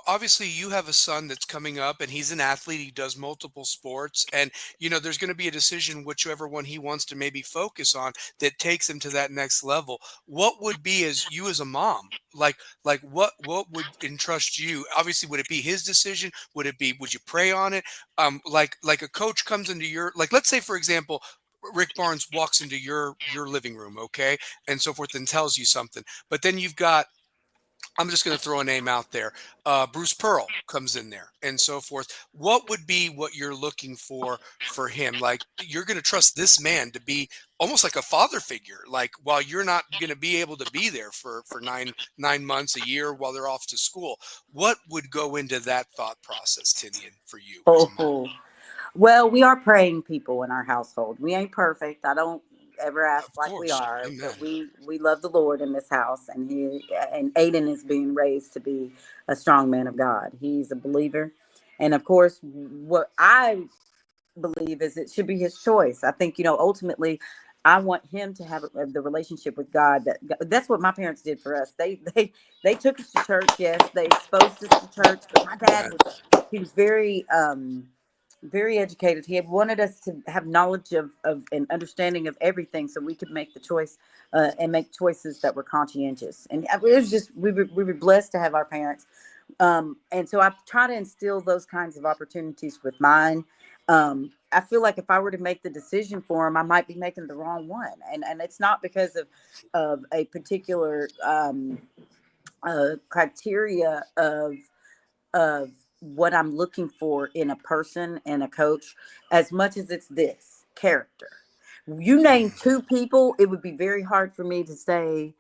Obviously you have a son that's coming up, and he's an athlete. He does multiple sports, and there's going to be a decision whichever one he wants to maybe focus on that takes him to that next level. What would be as you as a mom like what would entrust you? Obviously, would it be his decision? Would you pray on it? Like a coach comes into your like let's say for example. Rick Barnes walks into your living room, okay, and so forth, and tells you something. But then you've got, I'm just going to throw a name out there. Bruce Pearl comes in there and so forth. What would be what you're looking for him? Like you're going to trust this man to be almost like a father figure. Like while you're not going to be able to be there for 9 months, a year while they're off to school, what would go into that thought process, Tinian, for you as a mom? Oh, well, we are praying people in our household. We ain't perfect. I don't ever act Of like we course, are, but Amen. we love the Lord in this house, and Aiden is being raised to be a strong man of God. He's a believer, and of course, what I believe is it should be his choice. I think ultimately, I want him to have the relationship with God. That's what my parents did for us. They took us to church. Yes, they exposed us to church, but my dad Amen. was very educated. He had wanted us to have knowledge of and understanding of everything so we could make the choice and make choices that were conscientious. And it was just, we were blessed to have our parents. And so I try to instill those kinds of opportunities with mine. I feel like if I were to make the decision for him, I might be making the wrong one. And it's not because of a particular criteria of what I'm looking for in a person and a coach, as much as it's this character. You name Mm. two people, it would be very hard for me to say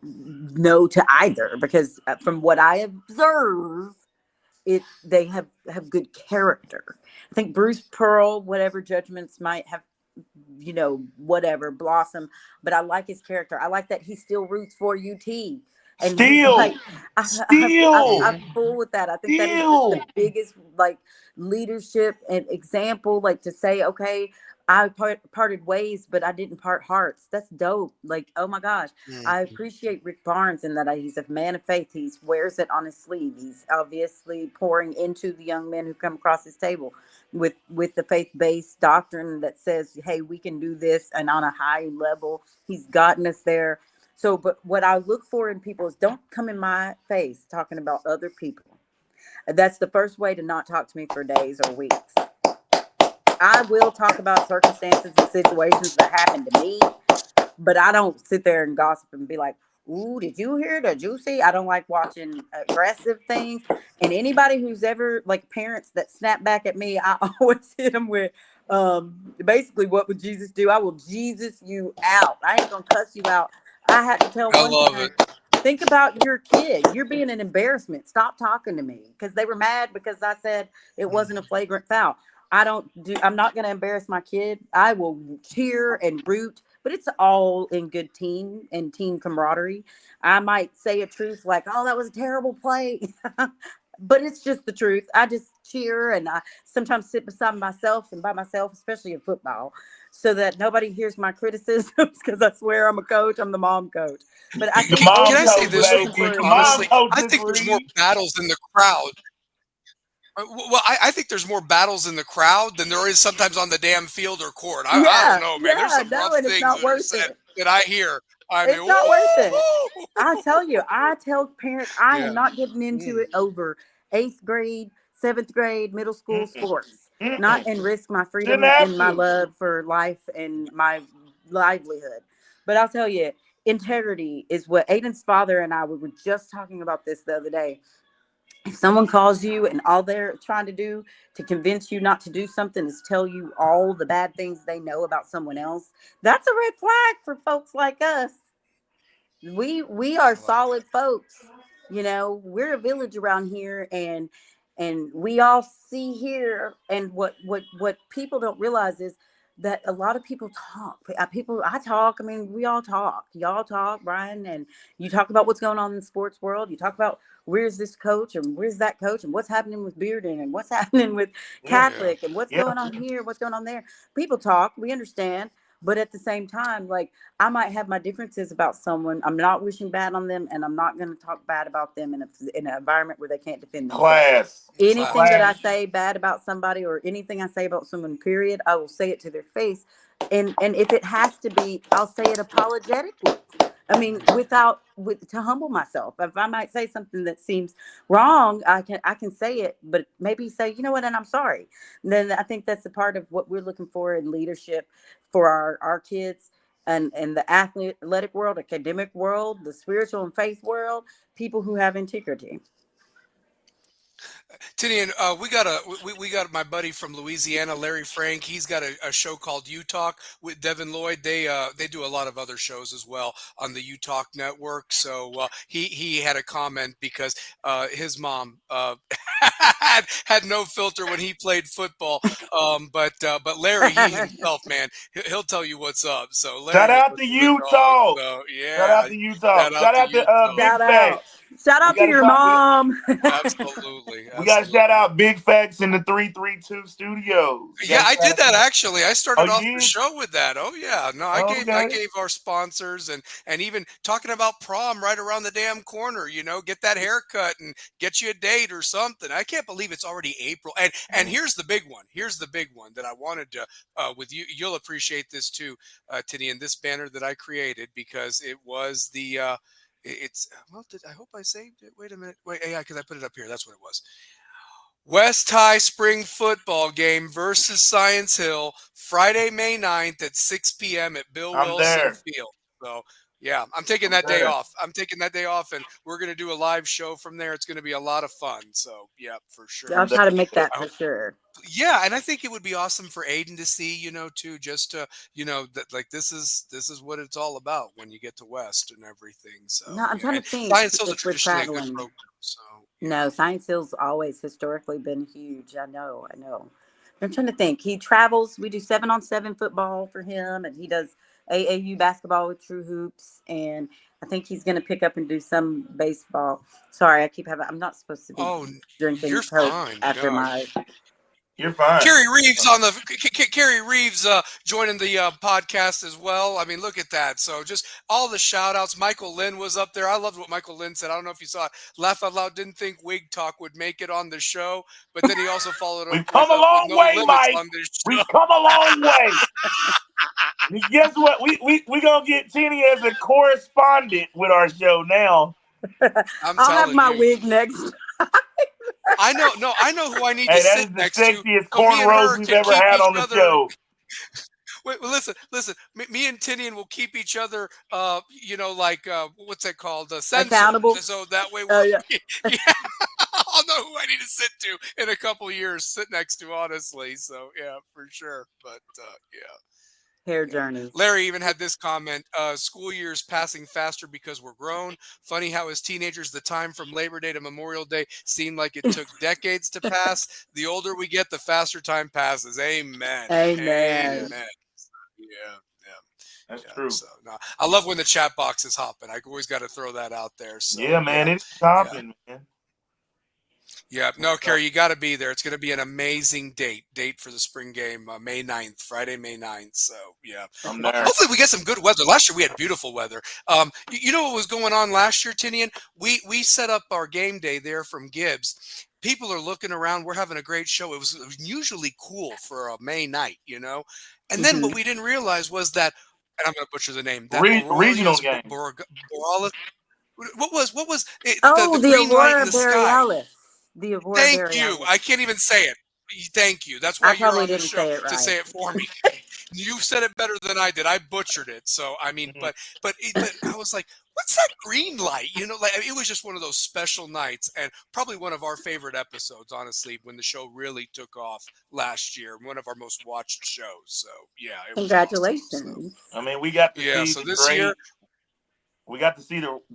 no to either because from what I observe, they have good character. I think Bruce Pearl, whatever judgments might have, whatever blossom, but I like his character. I like that he still roots for UT. And he's Still, like, still, I'm full with that. I think that is just the still. biggest like leadership and example, like to say, okay, parted ways, but I didn't part hearts. That's dope. Like, oh my gosh, I Mhm. appreciate Rick Barnes in that he's a man of faith. He wears it on his sleeve. He's obviously pouring into the young men who come across his table with the faith-based doctrine that says, hey, we can do this, and on a high level, he's gotten us there. So, but what I look for in people is don't come in my face talking about other people. That's the first way to not talk to me for days or weeks. I will talk about circumstances and situations that happen to me, but I don't sit there and gossip and be like, "Ooh, did you hear the juicy?" I don't like watching aggressive things. And anybody who's ever like parents that snap back at me, I always hit them with, basically, what would Jesus do? I will Jesus you out. I ain't gonna cuss you out. I had to tell I one love it. parent, think about your kid. You're being an embarrassment. Stop talking to me, because they were mad because I said it wasn't a Mhm. flagrant foul. I'm not going to embarrass my kid. I will cheer and root, but it's all in good team and team camaraderie. I might say a truth like, oh, that was a terrible play. But it's just the truth. I just cheer, and I sometimes sit beside myself and by myself, especially in football, so that nobody hears my criticisms because I swear I'm a coach. I'm the mom coach. But I The think Can mom I say coach, ultimately we're this real looking lady. quick? for a The mom Honestly, leader. coach, I Miss think there's more Reed. battles in the crowd. Well, I think there's more battles in the crowd than there is sometimes on the damn field or court. I don't Yeah, know, man. There's yeah, some no, rough and it's things not that are worth said it. that I hear. I mean, It's not worth it. I woo! tell you, I tell parents I am Yeah. not getting into Mm. it over eighth grade, seventh grade, middle school Mm-mm. sports. Not Mm-mm. and risk my Shouldn't freedom have and my to. love for life and my livelihood. But I'll tell you, integrity is what Aiden's father and I we were just talking about this the other day. If someone calls you and all they're trying to do to convince you not to do something is tell you all the bad things they know about someone else, that's a red flag for folks like us. We are I like solid folks. You know, we're a village around here, and we all see here. And what people don't realize is that a lot of people talk. People, I talk. I mean, we all talk. Y'all talk, Brian, and you talk about what's going on in the sports world. You talk about where's this coach and where's that coach and what's happening with Bearden and what's happening with Yeah. that. Yeah. Catholic and what's Yeah. going on here, what's going on there. People talk. We understand, but at the same time, like, I might have my differences about someone. I'm not wishing bad on them, and I'm not going to talk bad about them in an environment where they can't defend themselves. Class. Anything that Class. I Class. say bad about somebody or anything I say about someone, period, I will say it to their face. And if it has to be, I'll say it apologetically. I mean, Mhm. to humble myself. If I might say something that seems wrong, I can say it, but maybe say, you know what, and I'm sorry. And then I think that's a part of what we're looking for in leadership for our kids and the athletic world, academic world, the spiritual and faith world, people who have integrity. Tinian, we got my buddy from Louisiana, Larry Frank. He's got a show called You Talk with Devin Lloyd. They do a lot of other shows as well on the You Talk network. So he had a comment because his mom had no filter when he played football. But Larry, he himself, man, he'll tell you what's up. So Shout Larry knows out what's to in the dog. Utah. So Shout yeah, out to Utah. shout out Shout to out to Utah. Big Shout out. Facts. Shout We out to gotta your talk. mom. Absolutely, We gotta shout absolutely. out Big Facts in the 332 studios. Yeah, Gotta I shout did out to that them. actually. I Oh, started you off the did? show with that. Oh yeah. No, I Okay. gave our sponsors and even talking about prom right around the damn corner, get that haircut and get you a date or something. I can't believe it's already April. And here's the big one. Here's the big one that I wanted to with you. You'll appreciate this too, Tinny, and this banner that I created because it was the it's well, I hope I saved it. Wait a minute. Wait, yeah, because I put it up here. That's what it was. West High Spring Football Game versus Science Hill, Friday, May 9th at 6 p.m. at Bill I'm Wilson there. Field. So, yeah, I'm taking I'm that day there. off. I'm taking that day off, and we're going to do a live show from there. It's going to be a lot of fun. So, yeah, for sure. I'll I'm there. try to make that I for hope, sure. yeah, and I think it would be awesome for Aiden to see, too, just to, that like this is what it's all about when you get to West and everything. So, No, I'm yeah, trying to and think Science Hill's a if we're traditionally a good traveling. program. So, yeah. No, Science Hill's always historically been huge. I know, I know. I'm trying to think. He travels. We do 7-on-7 football for him, and he does AAU basketball with True Hoops, and I think he's going to pick up and do some baseball. Sorry, I'm not supposed to be Oh, drinking you're Coke fine. after No, my. You're fine. Kerry Reeves on the Kerry Reeves joining the podcast as well. I mean, look at that. So just all the shout outs. Michael Lynn was up there. I loved what Michael Lynn said. I don't know if you saw it. Laugh out loud. Didn't think Wig Talk would make it on the show, but then he also followed up We've come a with long no way, limits Mike. on this show. We've come a long way. Guess what? We gonna get Tenny as a correspondent with our show now. I'm I'll have telling my you. wig next. I know who I need Hey, to that sit is the next to. sexiest So me and cornrows her we've can ever keep had each on the other. show. Wait, listen. Me and Tinian will keep each other, what's that called? Censored. Accountable. So that way Oh we're, yeah. yeah, I'll know who I need to sit to in a couple of years, sit next to, honestly. So yeah, for sure. But Hair yeah. journeys. Larry even had this comment, school years passing faster because we're grown. Funny how as teenagers, the time from Labor Day to Memorial Day seemed like it took decades to pass. The older we get, the faster time passes. Amen. Amen. Amen. Yeah, That's yeah. true. So no, I love when the chat box is hopping. I always got to throw that out there. So Yeah, man, it's hopping, man. Yeah, no, Kerry, you got to be there. It's going to be an amazing date for the spring game, May 9th, Friday, May 9th. So, yeah. I'm there. Hopefully we get some good weather. Last year we had beautiful weather. You know what was going on last year, Tinian? We set up our game day there from Gibbs. People are looking around. We're having a great show. It was unusually cool for a May night, you know? And then what we didn't realize was that, and I'm going to butcher the name, that Regional Aurelius game. Borealis. What was it, Oh, the the green light in Aurora the sky? Borealis. The Aurora Thank you. Borealis. I can't even say it. Thank you. That's why I you're probably on the didn't show say it to say right. it for me. You said it better than I did. I butchered it. So I mean, but I was like, what's that green light? You know, like it was just one of those special nights, and probably one of our favorite episodes, honestly, when the show really took off last year. One of our most watched shows. So yeah, it was awesome. So Congratulations. I mean, we got to yeah. see So the this year,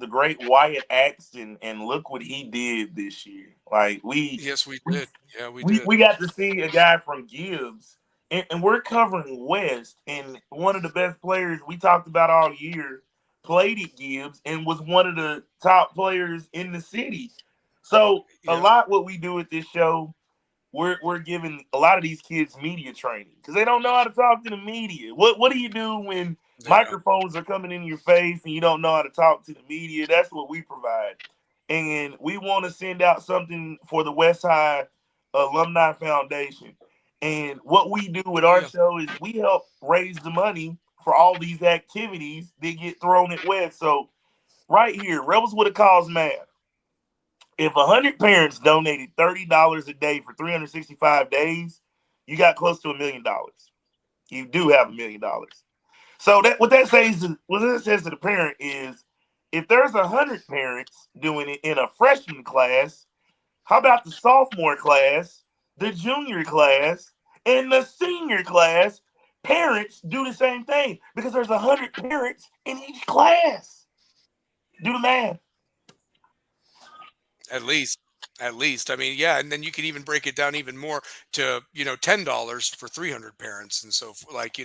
great Wyatt Axton, and look what he did this year. Like yes, we we did. Yeah, we did. we got to see a guy from Gibbs, and we're covering West, and one of the best players we talked about all year played at Gibbs and was one of the top players in the city. So a Yeah. lot what we do at this show, we're giving a lot of these kids media training because they don't know how to talk to the media. What do you do when Yeah. microphones are coming in your face and you don't know how to talk to the media? That's what we provide, and we want to send out something for the West High Alumni Foundation. And what we do with Oh our yeah. show is we help raise the money for all these activities that get thrown at West. So right here, Rebels with a Cause math. If 100 parents donated $30 a day for 365 days, you got close to $1 million. You do have $1 million. So what that says to the parent is, if there's 100 parents doing it in a freshman class, how about the sophomore class, the junior class, and the senior class? Parents do the same thing because there's 100 parents in each class. Do the math. At least. I mean, yeah, and then you could even break it down even more to, $10 for 300 parents, and so like,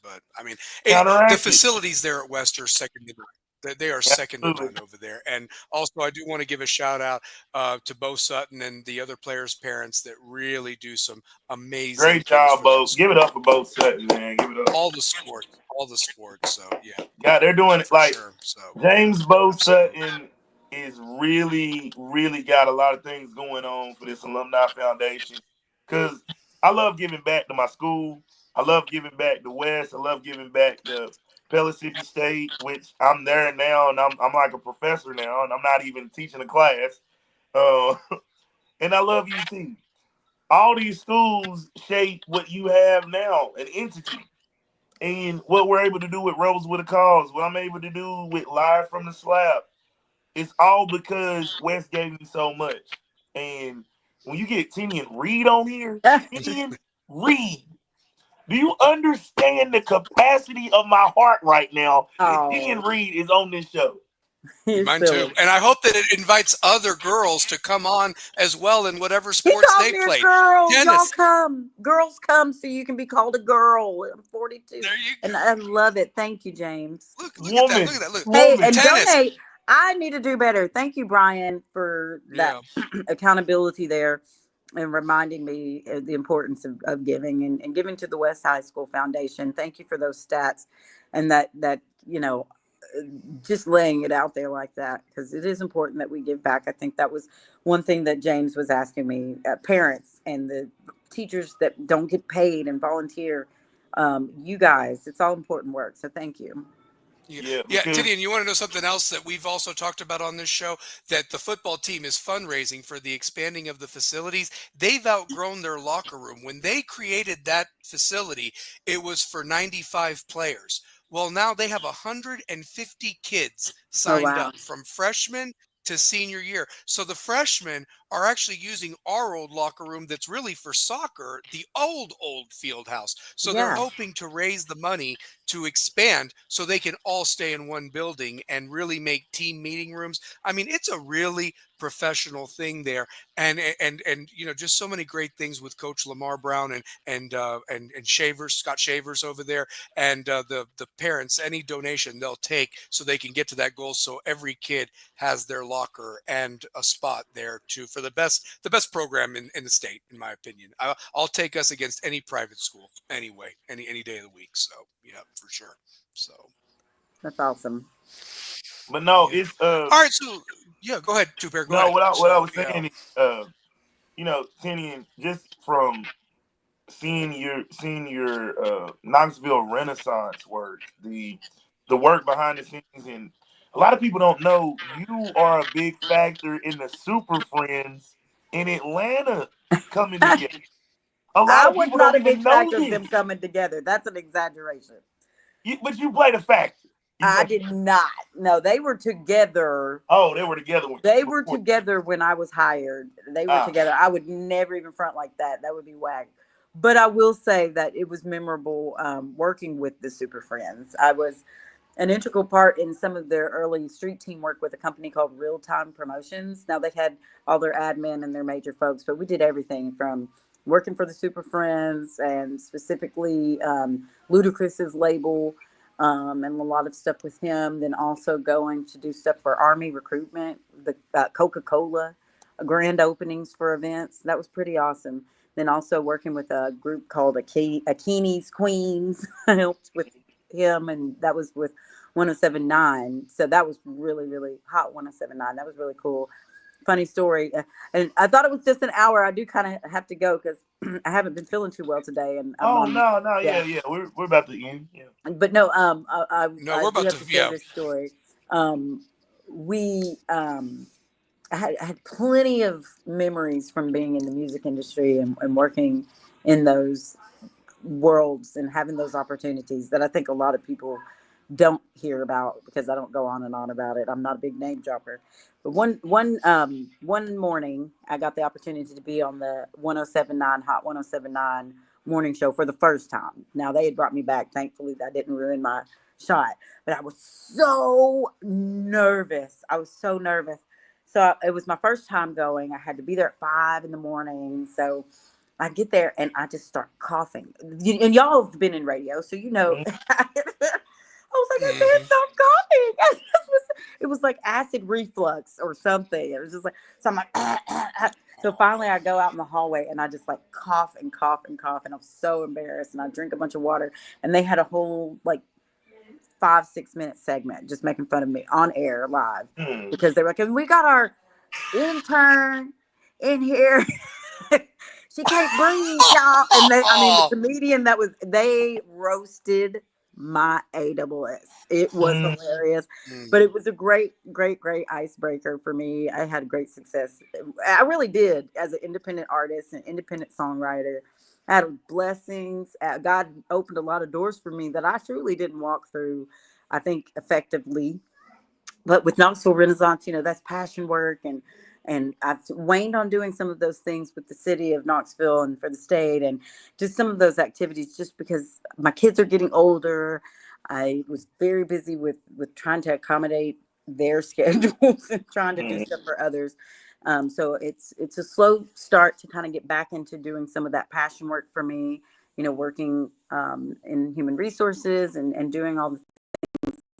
but I mean, the Counteract it. facilities there at West are second to none. They are second to Absolutely. none over there. And also, I do want to give a shout out to Bo Sutton and the other players' parents that really do some amazing Great things job, for Bo. those Give it up for both Sutton, man. Give it up. all the sports. So yeah, Yeah, they're doing it for like sure. So James Bo absolutely, Sutton is really, really got a lot of things going on for this alumni foundation. Cause I love giving back to my school. I love giving back to West. I love giving back to Pellissippi State, which I'm there now, and I'm like a professor now, and I'm not even teaching a class. Uh, and I love UT. All these schools shape what you have now, an entity. And what we're able to do with Rebels with a Cause, what I'm able to do with Live from the Slab, it's all because West gave me so much. And when you get Tennion Reed on here, Tennion Reed, do you understand the capacity of my heart right now that Oh, Tennion Reed is on this show? He's Mine too. silly. And I hope that it invites other girls to come on as well in whatever He sports calls they me a play. girl. Y'all Tennis. come. Girls come so you can be called a girl. I'm 42. There you And I love it. Thank you, James. look at that. Look Woman, at that. Look. Hey, woman. and Tennis. donate. I need to do better. Thank you, Brian, for that Yeah. accountability there and reminding me of the importance of giving and giving to the West High School Foundation. Thank you for those stats and that, uh, just laying it out there like that because it is important that we give back. I think that was one thing that James was asking me, parents and the teachers that don't get paid and volunteer. You guys, it's all important work. So thank you. Yeah, Yeah, yeah, because Tinian, you want to know something else that we've also talked about on this show? That the football team is fundraising for the expanding of the facilities. They've outgrown their locker room. When they created that facility, it was for 95 players. Well, now they have 150 kids Oh, signed wow. up from freshman to senior year. So the freshmen are actually using our old locker room that's really for soccer, the old field house. So they're Yeah. hoping to raise the money to expand so they can all stay in one building and really make team meeting rooms. I mean, it's a really professional thing there, and just so many great things with Coach Lamar Brown and Shavers, Scott Shavers over there, and the parents. Any donation they'll take so they can get to that goal. So every kid has their locker and a spot there too for the best program in the state, in my opinion. I'll take us against any private school anyway, any day of the week. So yeah, for sure. So That's awesome. but no, yeah. it's All right. So yeah, go ahead, Two Pair. Go no. ahead. What I So was yeah. saying is, Tenny, just from seeing your Knoxville Renaissance work, the work behind the scenes, and a lot of people don't know you are a big factor in the Super Friends in Atlanta coming together. A lot I of was people not don't a big even know factor of this, them coming together. That's an exaggeration. but you played a factor. You I know. did not. No, they were together. Oh, they were together They were before. together when I was hired. They were Ah, together. I would never even front like that. That would be whack. But I will say that it was memorable working with the Super Friends. I was an integral part in some of their early street team work with a company called Real Time Promotions. Now they had all their admin and their major folks, but we did everything from working for the Super Friends and specifically Ludacris's label and a lot of stuff with him. Then also going to do stuff for Army recruitment, the Coca-Cola grand openings for events. That was pretty awesome. Then also working with a group called Akinis Queens. I helped with him, and that was with 1079. So that was really, really hot 1079. That was really cool. Funny story. And I thought it was just an hour. I do kind of have to go because I haven't been feeling too well today. And I'm oh on, no, no, yeah. yeah, yeah. We're about to end. Yeah. But no, No, I we're do about have to. to share Yeah. this story. We, I had plenty of memories from being in the music industry and working in those worlds and having those opportunities that I think a lot of people don't hear about because I don't go on and on about it. I'm not a big name dropper. But one morning I got the opportunity to be on the 1079 Hot 1079 morning show for the first time. Now they had brought me back. Thankfully that didn't ruin my shot. But I was so nervous. I was so nervous. So it was my first time going. I had to be there at 5 in the morning. So I get there and I just start coughing. And y'all have been in radio, so you know. Mhm. I was like, I can't Hmm. stop coughing. It was like acid reflux or something. It was just like, so I'm like, ah, ah, ah. So finally I go out in the hallway and I just like cough and cough and cough. And I'm so embarrassed. And I drink a bunch of water. And they had a whole like 5-6 minute segment just making fun of me on air live Hmm. because they were like, and we got our intern in here. She can't breathe, y'all. And they, I mean, the Oh. comedian that was, they roasted my AWS. It was Mm. hilarious, Mm. but it was a great, great, great icebreaker for me. I had great success. I really did as an independent artist and independent songwriter. I had blessings. God opened a lot of doors for me that I truly didn't walk through, I think, effectively. But with Knoxville Renaissance, that's passion work, and I've waned on doing some of those things with the city of Knoxville and for the state, and just some of those activities, just because my kids are getting older. I was very busy with trying to accommodate their schedules and trying to do stuff for others. So it's a slow start to kind of get back into doing some of that passion work for me. Working in human resources and doing all the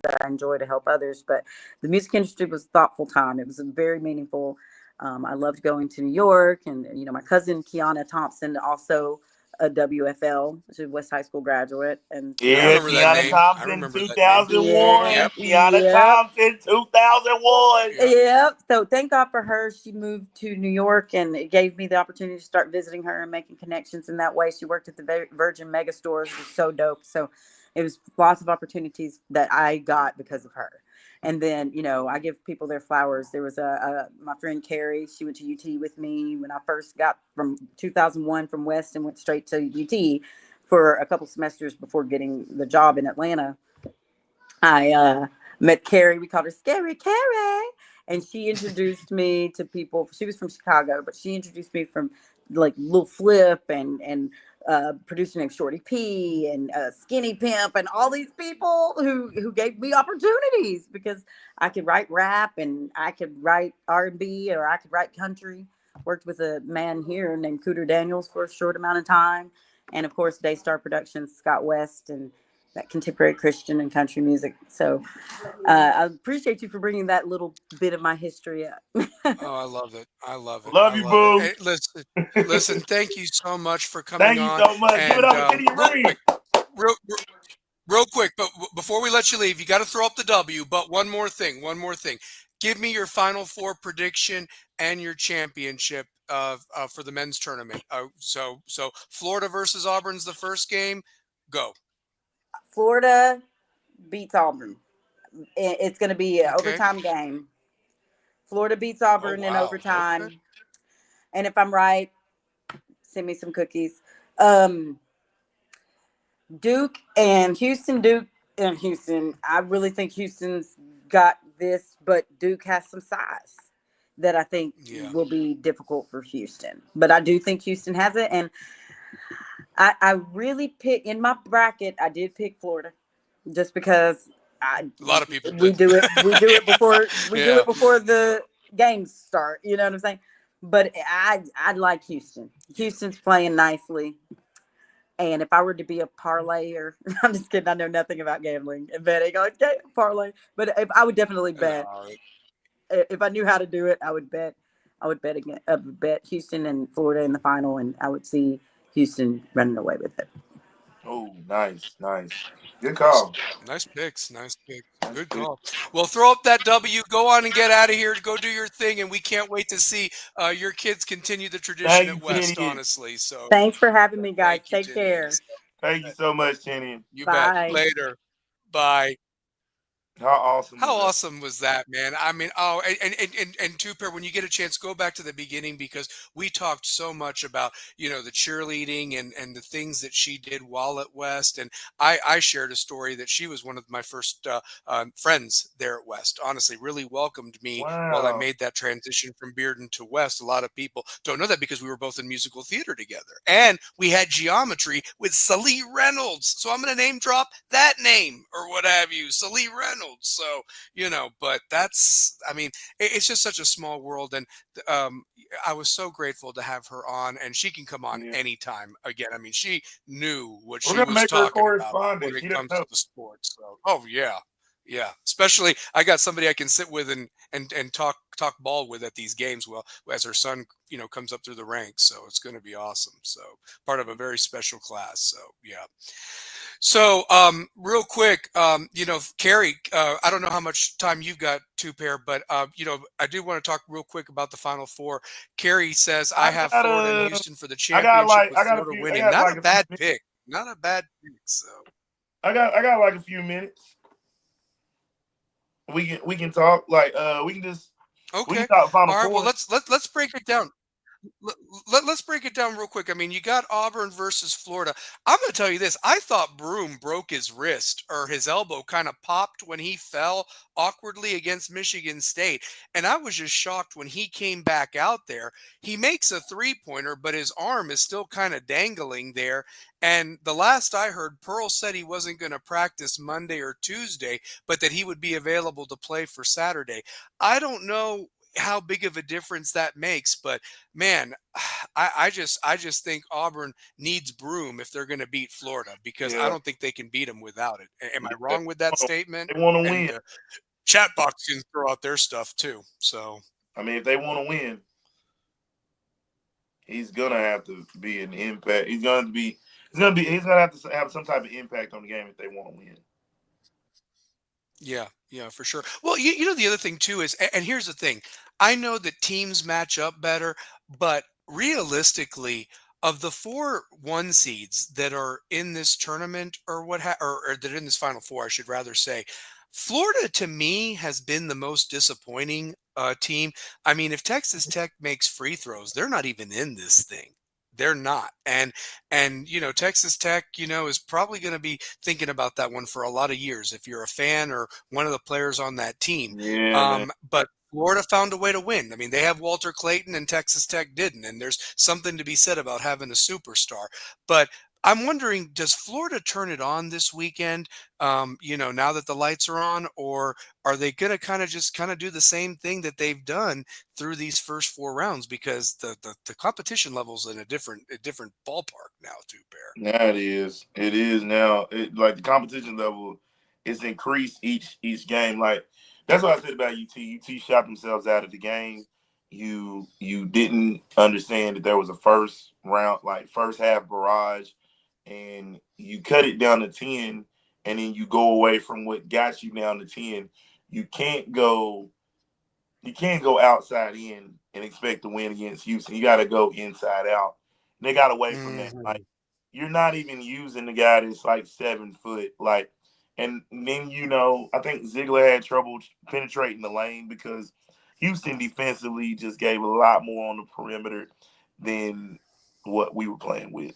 that I enjoy to help others. But the music industry was a thoughtful time. It was very meaningful. I loved going to New York, and my cousin Kiana Thompson, also a WFL, she's a West High School graduate, and I Yeah, remember that Kiana name. I Thompson, remember that name. 2001. yeah, Yep. Kiana yep. Thompson, 2001. Yep. Yep. So thank God for her. She moved to New York, and it gave me the opportunity to start visiting her and making connections in that way. She worked at the Virgin Mega Stores. It was so dope. So it was lots of opportunities that I got because of her. And then, I give people their flowers. There was my friend Carrie. She went to UT with me when I first got from 2001 from West and went straight to UT for a couple semesters before getting the job in Atlanta. I met Carrie. We called her Scary Carrie. And she introduced me to people. She was from Chicago, but she introduced me from like Lil Flip and producer named Shorty P and Skinny Pimp and all these people who gave me opportunities because I could write rap and I could write R&B or I could write country. Worked with a man here named Cooter Daniels for a short amount of time. And of course, Daystar Productions, Scott West, and that contemporary Christian and country music. So I appreciate you for bringing that little bit of my history up. Oh, I love it. I love it. I Love you, love it. boo. Hey, listen. Thank you so much for coming Thank you on. so much. Give it And up for Tennion real Reed. quick, real quick. But before we let you leave, you got to throw up the W. But one more thing. One more thing. Give me your Final Four prediction and your championship for the men's tournament. So Florida versus Auburn's the first game. Go. Florida beats Auburn. It's going to be an Okay. overtime game. Florida beats Oh Auburn in wow. Okay. overtime. And if I'm right, send me some cookies. Um, Duke and Houston, Duke and Houston. I really think Houston's got this, but Duke has some size that I think Yeah. will be difficult for Houston. But I do think Houston has it. And I really pick in my bracket, I did pick Florida just because I A lot of people we did. do it Yeah. before the games start, you know what I'm saying? But I like Houston. Houston's playing nicely. And if I were to be a parlayer, I'm just kidding. I know nothing about gambling and betting on parlay. But if I would definitely bet, No, if I knew how to do it, I would bet. I would bet again. Bet Houston and Florida in the final, and I would see Houston running away with it. Oh, nice, nice. Good nice, call. nice picks. Nice picks. Nice Good pick. call. Well, throw up that W. Go on and get out of here. Go do your thing, and we can't wait to see your kids continue the tradition Thank you, at West. Tennion. Honestly, so Thanks for having me, guys. thank you, Take Tinian. care. So, Thank you so much, Tennion. you bet. Bye. Later. Bye. How awesome How was that? awesome was that, man? I mean, oh, and two pair. When you get a chance, go back to the beginning because we talked so much about the cheerleading and the things that she did while at West, and I shared a story that she was one of my first friends there at West. Honestly, really welcomed me while I Wow. made that transition from Bearden to West. A lot of people don't know that because we were both in musical theater together, and we had geometry with Salee Reynolds. So I'm going to name drop that name or what have you, Salee Reynolds. So but I mean, it's just such a small world. And I was so grateful to have her on, and she can come on Yeah. anytime again. I mean, she knew what We're she gonna was make her a talking about when correspondent. it She doesn't comes know. to the sports. So, oh yeah. Yeah, especially I got somebody I can sit with and talk ball with at these games. Well, as her son, comes up through the ranks, so it's going to be awesome. So part of a very special class. So yeah. So, real quick, Carrie, I don't know how much time you've got to pair, but I do want to talk real quick about the Final Four. Carrie says I I have got Florida and a. Houston for the championship with I got a Florida few. I winning. got Not like a a few bad minutes. pick. Not a bad pick. So, I got like a few minutes. We can talk like we can okay, talk Final all right. Well, Four. let's break it down. Let's break it down real quick. I mean, you got Auburn versus Florida. I'm going to tell you this. I thought Broom broke his wrist or his elbow kind of popped when he fell awkwardly against Michigan State. And I was just shocked when he came back out there. He makes a three-pointer, but his arm is still kind of dangling there. And the last I heard, Pearl said he wasn't going to practice Monday or Tuesday, but that he would be available to play for Saturday. I don't know how big of a difference that makes, but man, I just think Auburn needs Broom if they're going to beat Florida because I Yeah, don't think they can beat them without it. Am I yeah. wrong with that statement? They want to And win. the chat box can throw out their stuff too. So I mean, if they want to win, he's gonna have to be an impact. He's gonna have to have some type of impact on the game if they want to win. yeah, for sure. Well, you know the other thing too is, and here's the thing, I know that teams match up better, but realistically, of the 4 1 seeds that are in this tournament or or that are in this Final Four, I should rather say, Florida to me has been the most disappointing team. I mean, if Texas Tech makes free throws, they're not even in this thing. They're not, and Texas Tech, is probably going to be thinking about that one for a lot of years if you're a fan or one of the players on that team. Yeah, man. But Florida found a way to win. I mean, they have Walter Clayton and Texas Tech didn't, and there's something to be said about having a superstar. But I'm wondering, does Florida turn it on this weekend? Now that the lights are on, or are they going to kind of do the same thing that they've done through these first 4 rounds? Because the competition level's in a different ballpark now, too, Bear. Now it is. It is now. Like the competition level is increased each game. Like that's what I said about UT. UT shot themselves out of the game. You didn't understand that there was a first round, like first half barrage, and you cut it down to 10, and then you go away from what got you down to 10. You can't go. You can't go outside in and expect to win against Houston. You got to go inside out. And they got away from that. Like Mhm. you're not even using the guy that's like 7 foot. Like, and then I think Ziegler had trouble penetrating the lane because Houston defensively just gave a lot more on the perimeter than what we were playing with.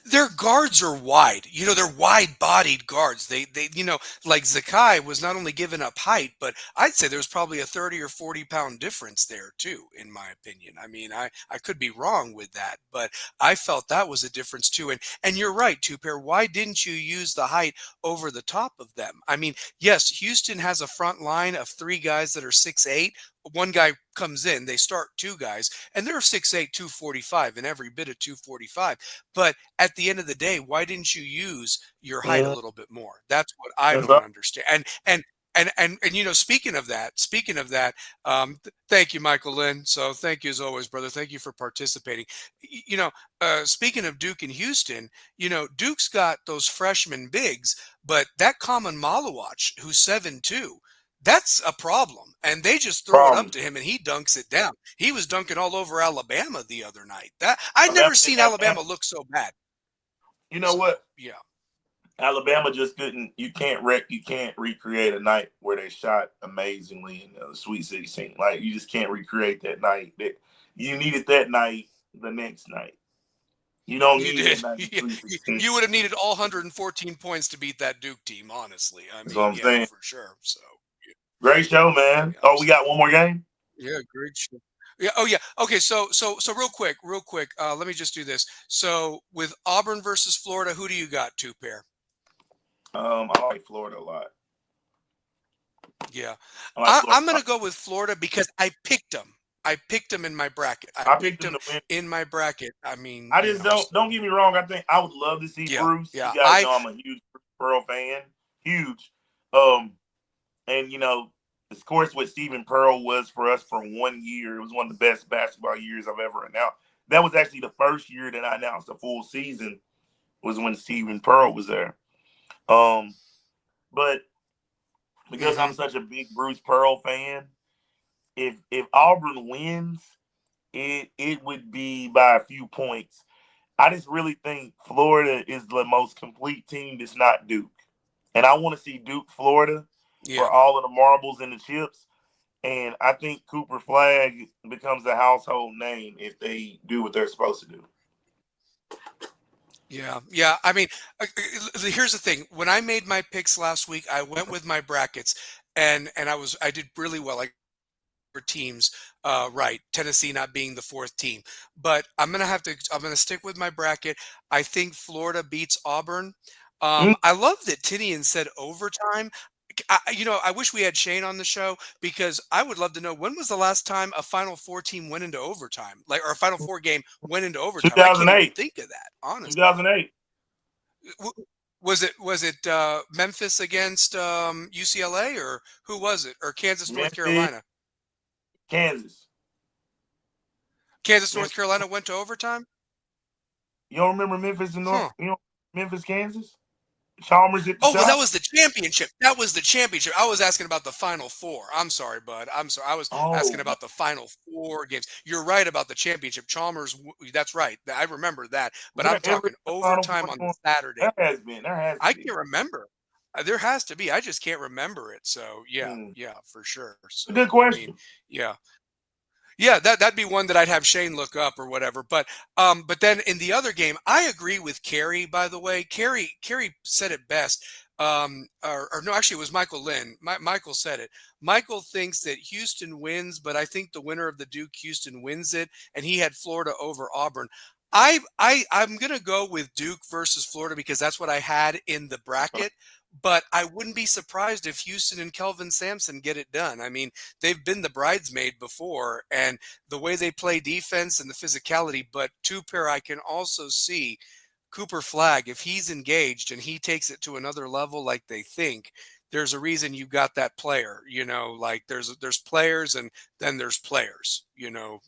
Their guards are wide. They're wide-bodied guards. They like Zakai was not only giving up height, but I'd say there's probably a 30 or 40 pound difference there too, in my opinion. I mean, I could be wrong with that, but I felt that was a difference too. And you're right, two pair. Why didn't you use the height over the top of them? I mean, yes, Houston has a front line of 3 guys that are 6'8". One guy comes in, they start 2 guys, and they're 6'8", 245, and every bit of 245. But at the end of the day, why didn't you use your height a Mhm. little bit more? That's what I That's don't all. understand. And thank you, Michael Lynn. So thank you as always, brother. Thank you for participating. Speaking of Duke and Houston, Duke's got those freshman bigs, but that common Malawach, who's 7'2", that's a problem. And they just throw it up Problem. to him and he dunks it down. He was dunking all over Alabama the other night. That I'd Alabama never didn't seen have Alabama answers. look so bad. You know So what? yeah. Alabama just couldn't. You can't recreate a night where they shot amazingly in the Sweet 16. Like you just can't recreate that night. That you needed that night the next night. You don't You need that did. night in the Sweet 16. You would have needed all 114 points to beat that Duke team, honestly. I That's what mean, I'm yeah, saying. for sure. So, Great show, man. yeah. Oh, we got one more game. Yeah, great show. Yeah. Oh, yeah. Okay. So real quick. Let me just do this. So with Auburn versus Florida, who do you got? Two pair. I like Florida a lot. Yeah, I like Florida I'm a gonna lot. go with Florida because I picked them. I picked them in my bracket. I I picked picked them them to win. in my bracket. I mean, I just don't so get me wrong. I think I would love to see yeah, Bruce. You yeah. guys I know I'm a huge Bruce Pearl fan. Huge. Um, And of course, what Stephen Pearl was for us for one year, it was one of the best basketball years I've ever announced. That was actually the first year that I announced a full season was when Stephen Pearl was there. Um, but because hmm I'm such a big Bruce Pearl fan, if Auburn wins, it would be by a few points. I just really think Florida is the most complete team that's not Duke, and I want to see Duke Florida for yeah. all of the marbles and the chips. And I think Cooper Flag becomes a household name if they do what they're supposed to do. Yeah, yeah. I mean, here's the thing. When I made my picks last week, I went with my brackets, and I did really well. I got teams right. Tennessee not being the fourth team, but I'm gonna stick with my bracket. I think Florida beats Auburn. Mm, I love that Tinian said overtime. I wish we had Shane on the show because I would love to know when was the last time a Final Four team went into overtime, like or a Final Four game went into overtime. I can't even 2008. think of that, honestly. 2008. Was it Memphis against UCLA or who was it or Kansas North Memphis, Carolina? Kansas. Kansas North Memphis. Carolina went to overtime. You don't remember Memphis and North? Huh. You know Memphis, Kansas. Chalmers hit the Oh well, that shot. was the championship. That was the championship. I was asking about the Final Four. I'm sorry, bud. I'm sorry. I was asking Oh, about the Final Four games. You're right about the championship. Chalmers. That's right. I remember that. But was there I'm ever talking a Final Four overtime on the going? Saturday. There has been. There has to I be. can't remember. There has to be. I just can't remember it. So yeah, Hmm. yeah, for sure. A good So I mean, question. yeah. Yeah, that'd be one that I'd have Shane look up or whatever. But then in the other game, I agree with Carrie. By the way, Carrie said it best. Or no, actually, it was Michael Lynn. Michael said it. Michael thinks that Houston wins, but I think the winner of the Duke Houston wins it, and he had Florida over Auburn. I'm gonna go with Duke versus Florida because that's what I had in the bracket. But I wouldn't be surprised if Houston and Kelvin Sampson get it done. I mean, they've been the bridesmaid before, and the way they play defense and the physicality. But two pair, I can also see Cooper Flag if he's engaged and he takes it to another level, like they think. There's a reason you got that player, like there's players and then there's players,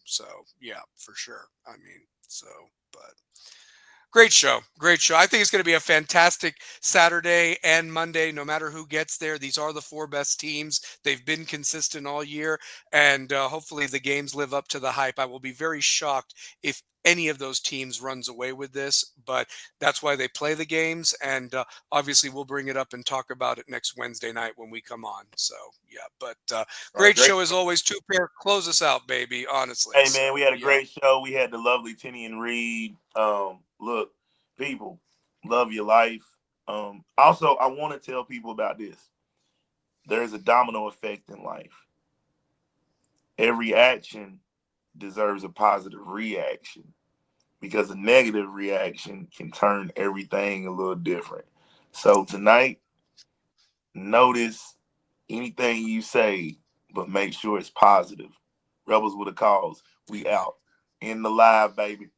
so yeah, for sure. I mean, so, but great show. Great show. I think it's going to be a fantastic Saturday and Monday, no matter who gets there. These are the four best teams. They've been consistent all year, and hopefully the games live up to the hype. I will be very shocked if any of those teams runs away with this, but that's why they play the games. And obviously, we'll bring it up and talk about it next Wednesday night when we come on. So, yeah, but great Great. show as always. Two pair, close us out, baby, honestly. Hey man, we So, had a yeah. great show. We had the lovely Tennion Reed. Look, people, love your life. Also, I want to tell people about this. There's a domino effect in life. Every action deserves a positive reaction because a negative reaction can turn everything a little different. So tonight, notice anything you say, but make sure it's positive. Rebels with a cause. We out. In the live, baby.